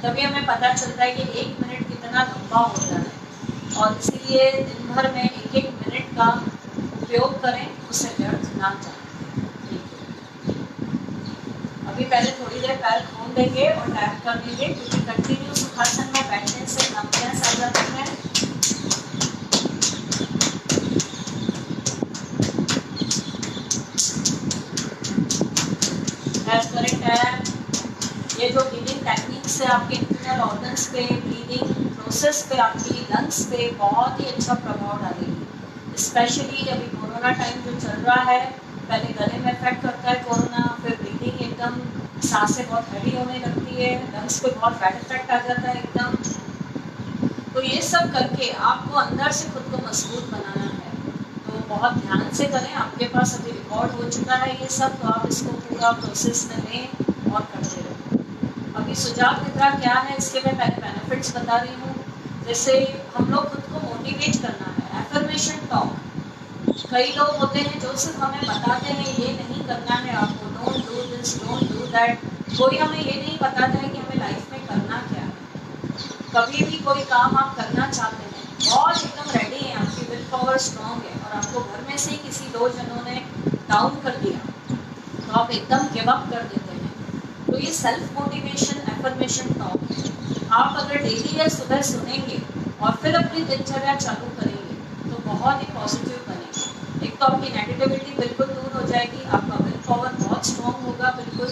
S3: तभी हमें पता चलता है कि 1 मिनट कितना लंबा होता है। और इसीलिए दिन भर में 1-1 मिनट का उपयोग करें, उससे व्यर्थ ना जाए। अभी पहले थोड़ी देर पैर खोल देंगे और टैप कर लेंगे, क्योंकि कंटिन्यू सुखासन में बैठने से नमनेस आ जाती है। टैप करें, टैप। ये जो ब्रीदिंग टेक्निक से आपके इंटरनल ऑर्गन्स पे, ब्रीदिंग प्रोसेस पे, आपकी लंग्स पे बहुत ही अच्छा प्रभाव डालेगी। स्पेशली अभी कोरोना टाइम जो चल रहा है, पहले गले में इफेक्ट करता है कोरोना, फिर ब्रीदिंग एकदम सांसें बहुत हैवी होने लगती है, लंग्स पे बहुत बैड इफेक्ट आ जाता है एकदम। तो ये सब करके आपको अंदर से खुद को मजबूत बनाना है, तो बहुत ध्यान से करें। आपके पास अभी रिकॉर्ड हो चुका है ये सब, तो आप इसको पूरा प्रोसेस में लें और करते रहें। अभी सुजाव निद्रा क्या है, इसके मैं पहले बेनिफिट्स बता रही हूँ। जैसे हम लोग खुद को मोटिवेट करना है, एफर्मेशन टॉक। कई लोग होते हैं जो सिर्फ हमें बताते हैं ये नहीं करना है आपको, don't do this, don't do that. कोई हमें ये नहीं बताता है कि हमें लाइफ में करना क्या है। कभी भी कोई काम आप करना चाहते हैं, बहुत एकदम रेडी है, आपकी विल पावर स्ट्रॉन्ग है, और आपको घर में से ही किसी 2 जनों ने डाउन कर दिया, तो आप एकदम गिव अप कर देते हैं। तो ये सेल्फ मोटिवेशन एफर्मेशन टॉक है। आप अगर डेली या सुबह सुनेंगे और फिर अपनी दिनचर्या चालू करेंगे, तो बहुत ही पॉजिटिव बनेंगे। एक तो आपकी नेगेटिविटी बिल्कुल दूर हो जाएगी, आपका विल पावर बहुत स्ट्रॉन्ग होगा। बिल्कुल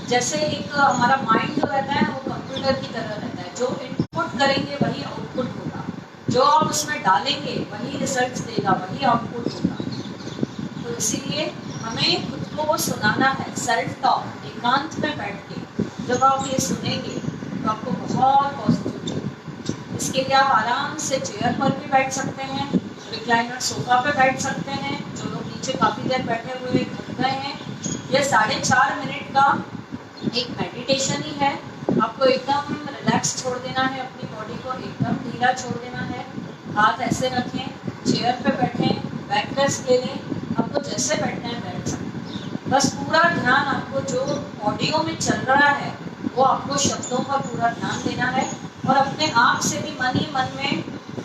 S3: जैसे एक हमारा माइंड जो रहता है वो कंप्यूटर की तरह रहता है, जो इनपुट करेंगे वही आउटपुट होगा, जो आप उसमें डालेंगे वही रिजल्ट देगा, वही आउटपुट होगा। तो इसीलिए हमें खुद को वो सुनाना है, सेल्फ टॉक, एकांत में बैठ के जब आप ये सुनेंगे तो आपको बहुत पॉजिटिव लगेगा। इसके लिए आप आराम से चेयर पर भी बैठ सकते हैं, रिक्लाइनर सोफा पे बैठ सकते हैं। जो लोग नीचे काफ़ी देर बैठे हुए थक गए हैं, ये 4.5 मिनट का एक मेडिटेशन ही है। आपको एकदम रिलैक्स छोड़ देना है, अपनी बॉडी को एकदम ढीला छोड़ देना है। हाथ ऐसे रखें, चेयर पे बैठें, बैक रेस्ट ले लें, आपको जैसे बैठना है बैठ सकते। बस पूरा ध्यान आपको जो ऑडियो में चल रहा है वो आपको शब्दों का पूरा ध्यान देना है, और अपने आप से भी मन ही मन में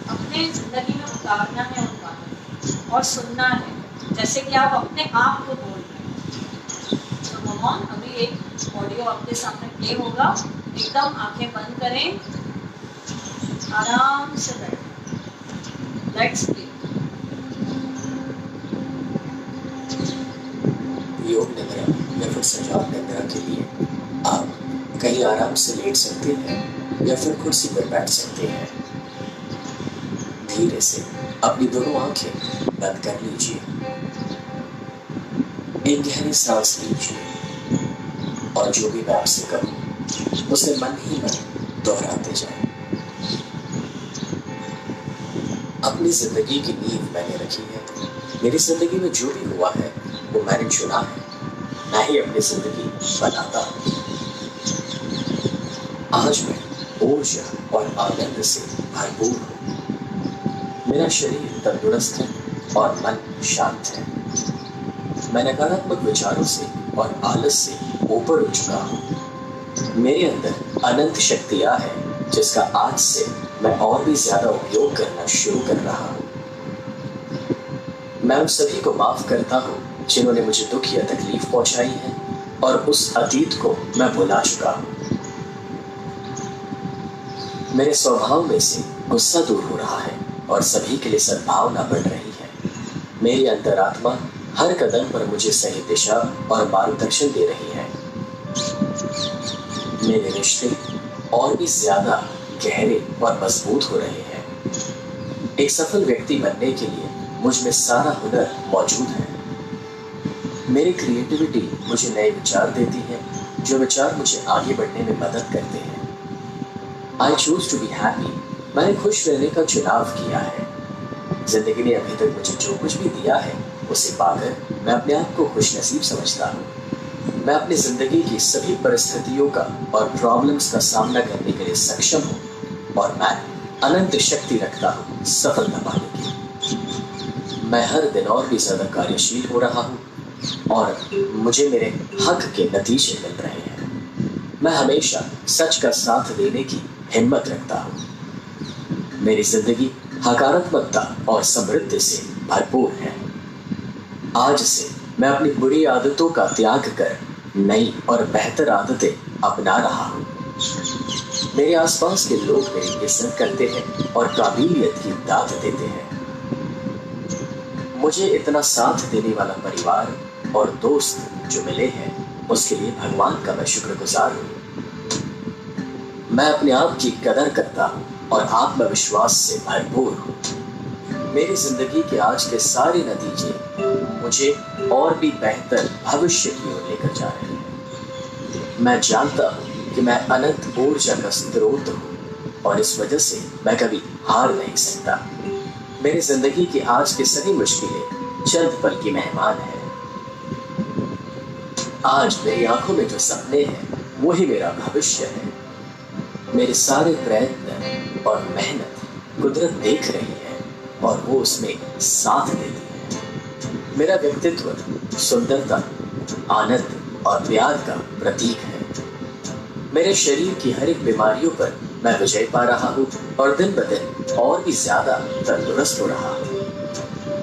S3: अपने जिंदगी में उतारना है उन बातों और सुनना है, जैसे कि आप अपने आप को बोल रहे हैं। तो मोमन अभी एक ऑडियो आपके सामने प्ले होगा, एकदम आंखें बंद करें, आराम से बैठें। Let's play.
S2: योग निद्रा या फिर सजाव निद्रा के लिए आप कहीं आराम से लेट सकते हैं या फिर कुर्सी पर बैठ सकते हैं। धीरे से अपनी दोनों आंखें बंद कर लीजिए। एक गहरी सांस लीजिए और जो भी मैं आपसे कहूं उसे मन ही मन दोहराते जाएं। अपनी जिंदगी की नींव मैंने रखी है। मेरी जिंदगी में जो भी हुआ है वो मैंने चुना है, मैं ही अपनी जिंदगी बनाता हूं। आज मैं ऊर्जा और आनंद से भरपूर हूं। मेरा शरीर तंदुरुस्त है और मन शांत है। मैं नकारात्मक विचारों से और आलस से ऊपर उठ चुका हूं। मेरे अंदर अनंत शक्तियां हैं जिसका आज से मैं और भी ज्यादा उपयोग करना शुरू कर रहा हूं। मैं उन सभी को माफ करता हूं जिन्होंने मुझे दुख या तकलीफ पहुंचाई है और उस अतीत को मैं भुला चुका हूं। मेरे स्वभाव में से गुस्सा दूर हो रहा है और सभी के लिए सद्भावना बढ़ रही है। मेरी अंतरात्मा हर कदम पर मुझे सही दिशा और मार्गदर्शन दे रही है। मेरे रिश्ते और भी ज्यादा गहरे और मजबूत हो रहे हैं। एक सफल व्यक्ति बनने के लिए मुझ में सारा हुनर मौजूद है। मेरी क्रिएटिविटी मुझे नए विचार देती है, जो विचार मुझे आगे बढ़ने में मदद करते हैं। I choose to be happy। मैंने खुश रहने का चुनाव किया है। जिंदगी ने अभी तक मुझे जो कुछ भी दिया है उसे पाकर मैं अपने आप को खुशनसीब समझता हूँ। मैं अपनी जिंदगी की सभी परिस्थितियों का और प्रॉब्लम्स का सामना करने के लिए सक्षम हूँ और मैं अनंत शक्ति रखता हूँ सफलता पाने की। मैं हर दिन और भी ज्यादा कार्यशील हो रहा हूँ और मुझे मेरे हक के नतीजे मिल रहे हैं। मैं हमेशा सच का साथ देने की हिम्मत रखता हूँ। मेरी जिंदगी सकारात्मकता और समृद्धि से भरपूर है। आज से मैं अपनी बुरी आदतों का त्याग कर नई और बेहतर आदतें अपना रहा हूँ। मेरे आसपास के लोग मेरी इज्जत करते हैं और काबिलियत की दाद देते हैं। मुझे इतना साथ देने वाला परिवार और दोस्त जो मिले हैं उसके लिए भगवान का मैं शुक्रगुजार हूँ। मैं अपने आप की कदर करता हूँ और आत्मविश्वास से भरपूर हूँ। मेरी जिंदगी के आज के सारे नतीजे मुझे और भी बेहतर भविष्य की ओर लेकर जा रहे हैं। मैं जानता हूँ कि मैं अनंत ऊर्जा का स्रोत हूँ और इस वजह से मैं कभी हार नहीं सकता। मेरी जिंदगी की आज की सभी मुश्किलें चंद पल की मेहमान है। आज मेरी आंखों में जो सपने हैं वही मेरा भविष्य है। मेरे सारे प्रयत्न और मेहनत कुदरत देख रही है और वो उसमें साथ देती है। मेरा व्यक्तित्व सुंदरता, आनंद और प्यार का प्रतीक है। मेरे शरीर की हर एक बीमारियों पर मैं विजय पा रहा हूँ और दिन ब दिन और भी ज्यादा तंदुरुस्त हो रहा हूँ।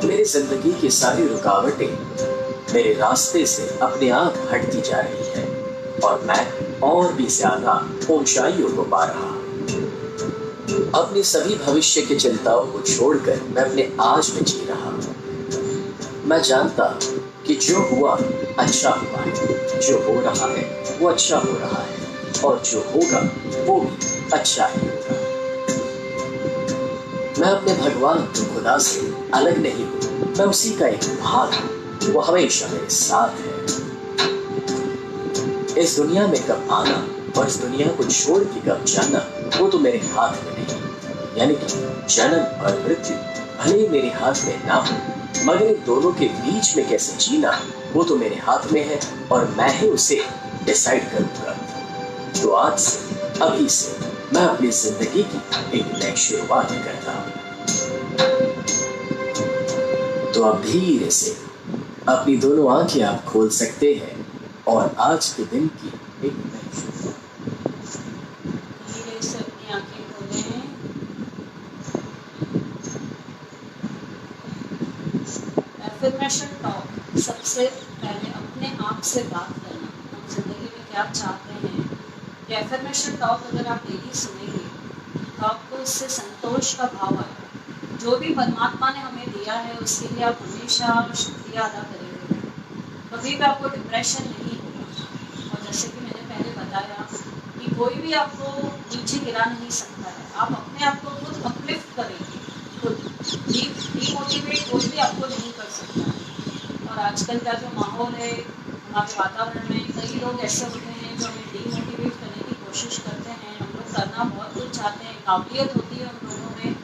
S2: मेरी जिंदगी की सारी रुकावटें मेरे रास्ते से अपने आप हटती जा रही है और मैं और भी ज्यादा ऊंचाइयों को पा रहा हूँ। अपनी सभी भविष्य की चिंताओं को छोड़कर मैं अपने आज में जी रहा हूँ। मैं जानता हूँ कि जो हुआ अच्छा हुआ है, जो हो रहा है वो अच्छा हो रहा है और जो होगा वो भी अच्छा ही होगा। मैं अपने भगवान तो खुदा से अलग नहीं हूँ, मैं उसी का एक भाग हूँ। वो हमेशा मेरे साथ है। इस दुनिया में कब आना और इस दुनिया को छोड़ के कब जाना वो तो मेरे हाथ में नहीं। यानी कि जन्म और मृत्यु भले ही मेरे हाथ में ना हो, मगर इन दोनों के बीच में कैसे जीना वो तो मेरे हाथ में है और मैं ही उसे डिसाइड करूंगा। तो आज से, अभी से मैं अपनी जिंदगी की एक नई शुरुआत करता हूँ। तो अब धीरे से अपनी दोनों आंखें आप खोल सकते हैं और आज के दिन की एक नई शुरुआत।
S3: धीरे से अपनी आंखें खोलें। Affirmation talk. सबसे पहले अपने आप से बात करना, हम जिंदगी में क्या चाहते हैं। ये एफर्मेशन टॉक अगर आप डेली सुनेंगे तो आपको इससे संतोष का भाव आएगा। जो भी परमात्मा ने हमें दिया है उसके लिए आप हमेशा शुक्रिया अदा करेंगे। कभी भी आपको डिप्रेशन नहीं होगा। और जैसे कि मैंने पहले बताया कि कोई भी आपको नीचे गिरा नहीं सकता है। आप अपने आप को खुद अपलिफ्ट करेंगे, खुद डीमोटिवेट कोई भी आपको नहीं कर सकता है। और आजकल का जो माहौल है हमारे वातावरण में, कई लोग ऐसे होते हैं जो हमें डीमोटिवेट करने की कोशिश करते हैं। हम लोग करना बहुत कुछ चाहते हैं, काबिलियत होती है उन लोगों में,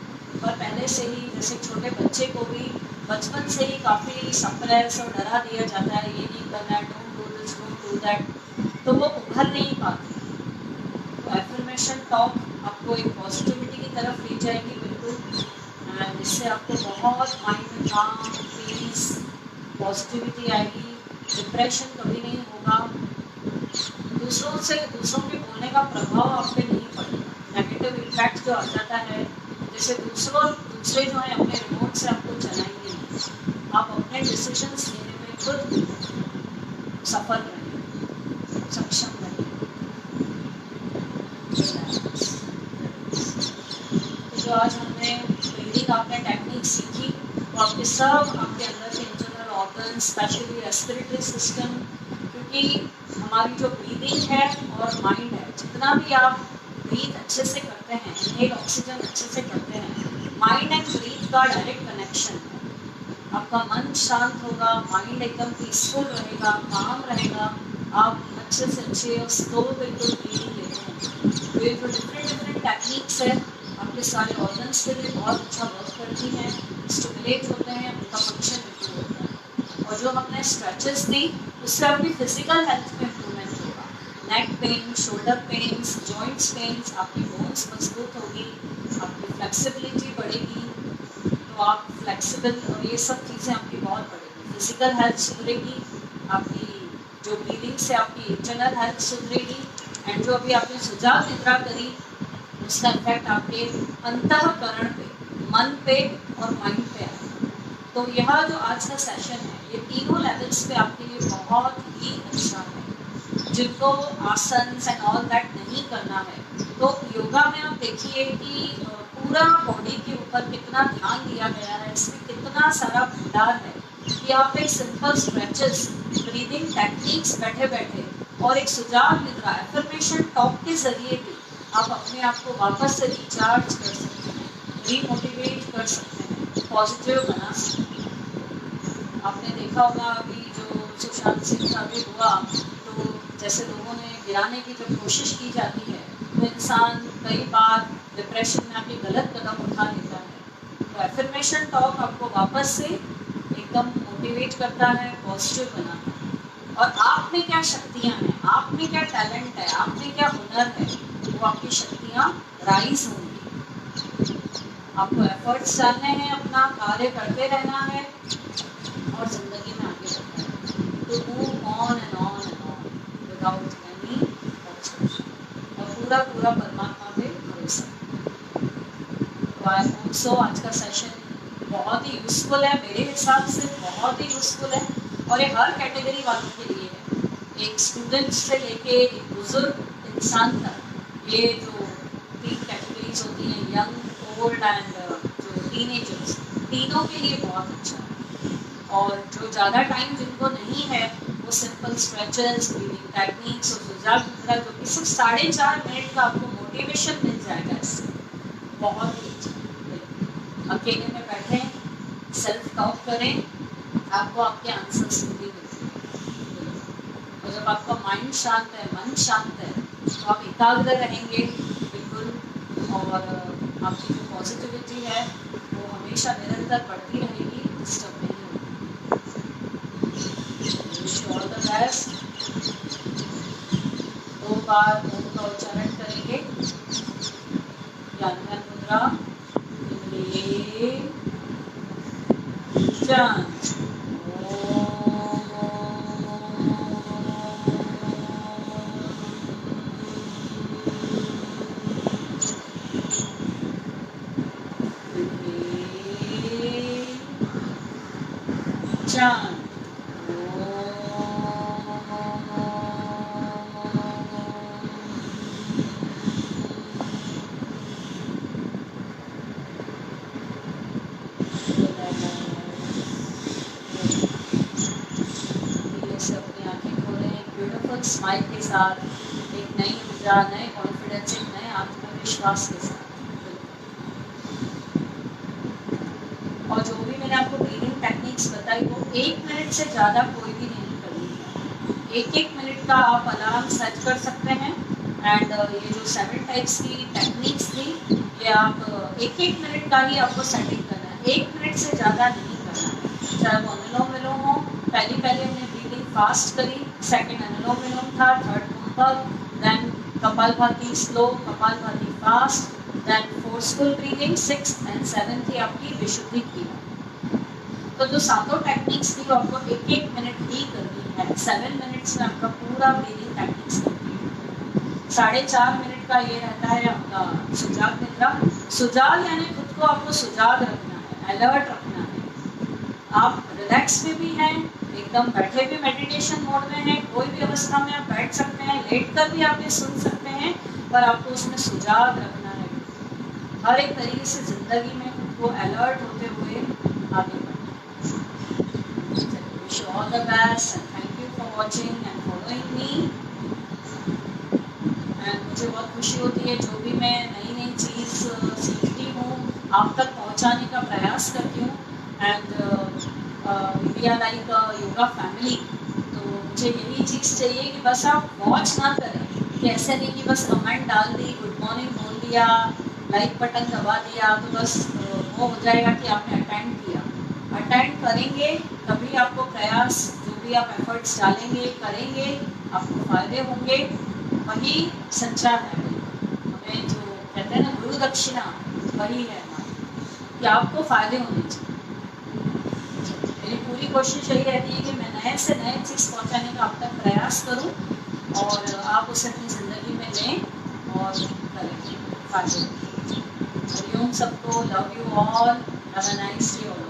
S3: पर पहले से ही जैसे छोटे बच्चे को भी बचपन से ही काफ़ी सप्रेस और डरा दिया जाता है, ये नहीं करना है, don't do this, don't do that, तो वो उभर नहीं पाते। तो एफर्मेशन टॉक आपको एक पॉजिटिविटी की तरफ ले जाएगी बिल्कुल, जिससे आपको बहुत माइंड में काम, पीस, पॉजिटिविटी आएगी, डिप्रेशन कभी नहीं होगा, दूसरों के बोलने का प्रभाव आप पे नहीं पड़ेगा। नेगेटिव इम्पैक्ट जो आ जाता है, जैसे दूसरे जो है अपने रिमोट से आपको चलाएंगे, आप अपने डिसीजंस लेने में खुद सफल रहेंगे, सक्षम रहेंगे। तो जो आज हमने ब्रीदिंग आपने टेक्निक सीखी, तो आपके अंदर के internal organ, specially respiratory system, क्योंकि हमारी जो ब्रीदिंग है और माइंड है, जितना भी आप ब्रीथ अच्छे से करते हैं, इनहेल ऑक्सीजन अच्छे से करते हैं, माइंड एंड ब्रीथ का डायरेक्ट कनेक्शन है। आपका मन शांत होगा, माइंड एकदम पीसफुल रहेगा, काम रहेगा, आप अच्छे से अच्छे और स्लो बिल्कुल ब्रीदिंग लेते हैं। तो ये जो डिफरेंट टेक्निक्स है आपके सारे ऑर्गन्स के लिए बहुत अच्छा वर्क करती हैं, स्टिमुलेट होते हैं, उनका फंक्शन बिल्कुल होता है। और जो हमने स्ट्रेचेस दी, उससे आपकी फिजिकल हेल्थ में इम्प्रूवमेंट होगा। Neck pain, shoulder pains, joints pains, आपकी बोन्स मजबूत होगी, आपकी फ्लेक्सिबिलिटी बढ़ेगी, तो आप फ्लेक्सिबल, और ये सब चीज़ें आपकी बहुत बढ़ेगी। फिजिकल हेल्थ सुधरेगी, आपकी जो ब्रीदिंग से आपकी इंटरनल हेल्थ सुधरेगी, एंड जो अभी आपने सुजाव निद्रा करी, उसका इफेक्ट आपके अंतःकरण पे, मन पे और माइंड पे आएगा। तो यह जो आज का सेशन है, ये तीनों लेवल्स पे आपके लिए बहुत ही अच्छा है। जिनको आसन एंड ऑल दैट नहीं करना है, तो योगा में आप देखिए कि पूरा बॉडी के ऊपर कितना ध्यान दिया गया है, इसमें कितना सारा भंडार है कि आप एक सिंपल स्ट्रेचेस, ब्रीदिंग टेक्निक्स बैठे बैठे और एक सुजाव निद्रा, एफर्मेशन टॉक के जरिए भी आप अपने आप को वापस से रिचार्ज कर सकते हैं, रीमोटिवेट कर सकते हैं, पॉजिटिव बना सकते हैं। आपने देखा होगा अभी जो सुशांत सिंह का भी हुआ, तो जैसे लोगों ने गिराने की जब कोशिश की जाती है, तो इंसान कई बार डिप्रेशन में आके गलत कदम उठा लेता है। तो एफर्मेशन टॉक आपको वापस से एकदम मोटिवेट करता है, पॉजिटिव बनाता है। और आप में क्या शक्तियाँ हैं, आप में क्या टैलेंट है, आप में क्या हुनर है, वो आपकी शक्तियाँ राइज होंगी। आपको एफर्ट्स डालने हैं, अपना कार्य करते रहना है और जिंदगी में आगे बढ़ना है। तो move on and on and on without any obstruction, और पूरा परमात्मा पे भरोसा। तो आई होप सो आज का सेशन बहुत ही यूजफुल है, मेरे हिसाब से बहुत ही यूजफुल है, और ये हर कैटेगरी वालों के लिए है, एक स्टूडेंट से लेके एक बुजुर्ग इंसान तक। ये जो 3 कैटेगरीज होती हैं, यंग, ओल्ड एंड जो टीनेजर्स, तीनों के लिए बहुत अच्छा है। और जो ज़्यादा टाइम जिनको नहीं है, वो सिंपल स्ट्रेचेस, ब्रीदिंग टेक्निक्स और सुजाव निद्रा, जो कि सिर्फ 4.5 मिनट का आपको मोटिवेशन मिल जाएगा इससे, बहुत ही अच्छा। अकेले में बैठें, सेल्फ टॉक करें, आपको आपके आंसर्स भी मिलते हैं। और जब आपका माइंड शांत है, मन शांत है, तो आप एकाग्र रहेंगे बिल्कुल, और आपकी जो पॉजिटिविटी है वो हमेशा निरंतर बढ़ती रहेगी, डिस्टर्ब नहीं होगी। All the best. 2 बार ओम का उच्चारण करेंगे। ज्ञान मुद्रा, चंद, John. स्माइल के साथ एक नई ऊर्जा, नए कॉन्फिडेंस, एक नए आत्मविश्वास के साथ। और जो भी मैंने आपको ब्रीदिंग टेक्निक्स बताई वो 1 मिनट से ज़्यादा कोई भी नहीं करनी है। 1-1 मिनट का आप अलार्म सेट कर सकते हैं। एंड ये जो 7 टाइप्स की टेक्निक्स थी ये आप 1-1 मिनट का ही आपको सेटिंग करना है, 1 मिनट से ज़्यादा नहीं करना है। चाहे वो अनुलोम विलोम हो, पहले हमने ब्रीदिंग फास्ट करी, सेकेंड अनुलोम विलोम था, third Kumbhak, then Kapalbhati slow, Kapalbhati fast, then forceful breathing, 6th and 7th थी आपकी विशुद्धि क्रिया। तो जो सातों टेक्निक्स थी वो आपको 1-1 मिनट ही करनी है। 7 मिनट्स में आपका पूरा ब्रीदिंग टेक्निक्स कंप्लीट होता है। 4.5 मिनट का ये रहता है आपका सुजाग निद्रा। सुजाग यानी खुद को आपको सुजाग रखना है, अलर्ट रखना है। आप रिलैक्स में भी हैं, एकदम बैठे भी मेडिटेशन मोड में हैं, कोई भी अवस्था में आप बैठ सकते हैं, लेट कर भी आप ये सुन सकते हैं, पर आपको उसमें सुजाग रखना है। हर एक तरीके से जिंदगी में खुद को अलर्ट होते हुए आगे बढ़ना है। Wish you all the best and thank you for watching and following me. And मुझे बहुत खुशी होती है जो भी मैं नई नई चीज़ सीखती हूँ आप तक पहुँचाने का प्रयास करती हूँ। And we are like yoga family, तो मुझे यही चीज़ चाहिए कि बस आप वॉच ना करें, कि ऐसे नहीं कि बस कमेंट डाल दी, गुड मॉर्निंग बोल दिया, लाइक बटन दबा दिया तो बस वो हो जाएगा कि आपने अटेंड किया। अटेंड करेंगे तभी आपको प्रयास, जो भी आप एफर्ट्स डालेंगे करेंगे, आपको फायदे होंगे, वही संचार है। हमें जो कहते हैं ना गुरु दक्षिणा, वही है हमारी, कि आपको फायदे होने चाहिए। मेरी पूरी कोशिश यही रहती है कि मैं नए से नए चीज़ पहुंचाने का आप तक प्रयास करूं और आप उसे अपनी ज़िंदगी में लें और करें फायदे। हरिओम सबको, love you all, have a nice day all.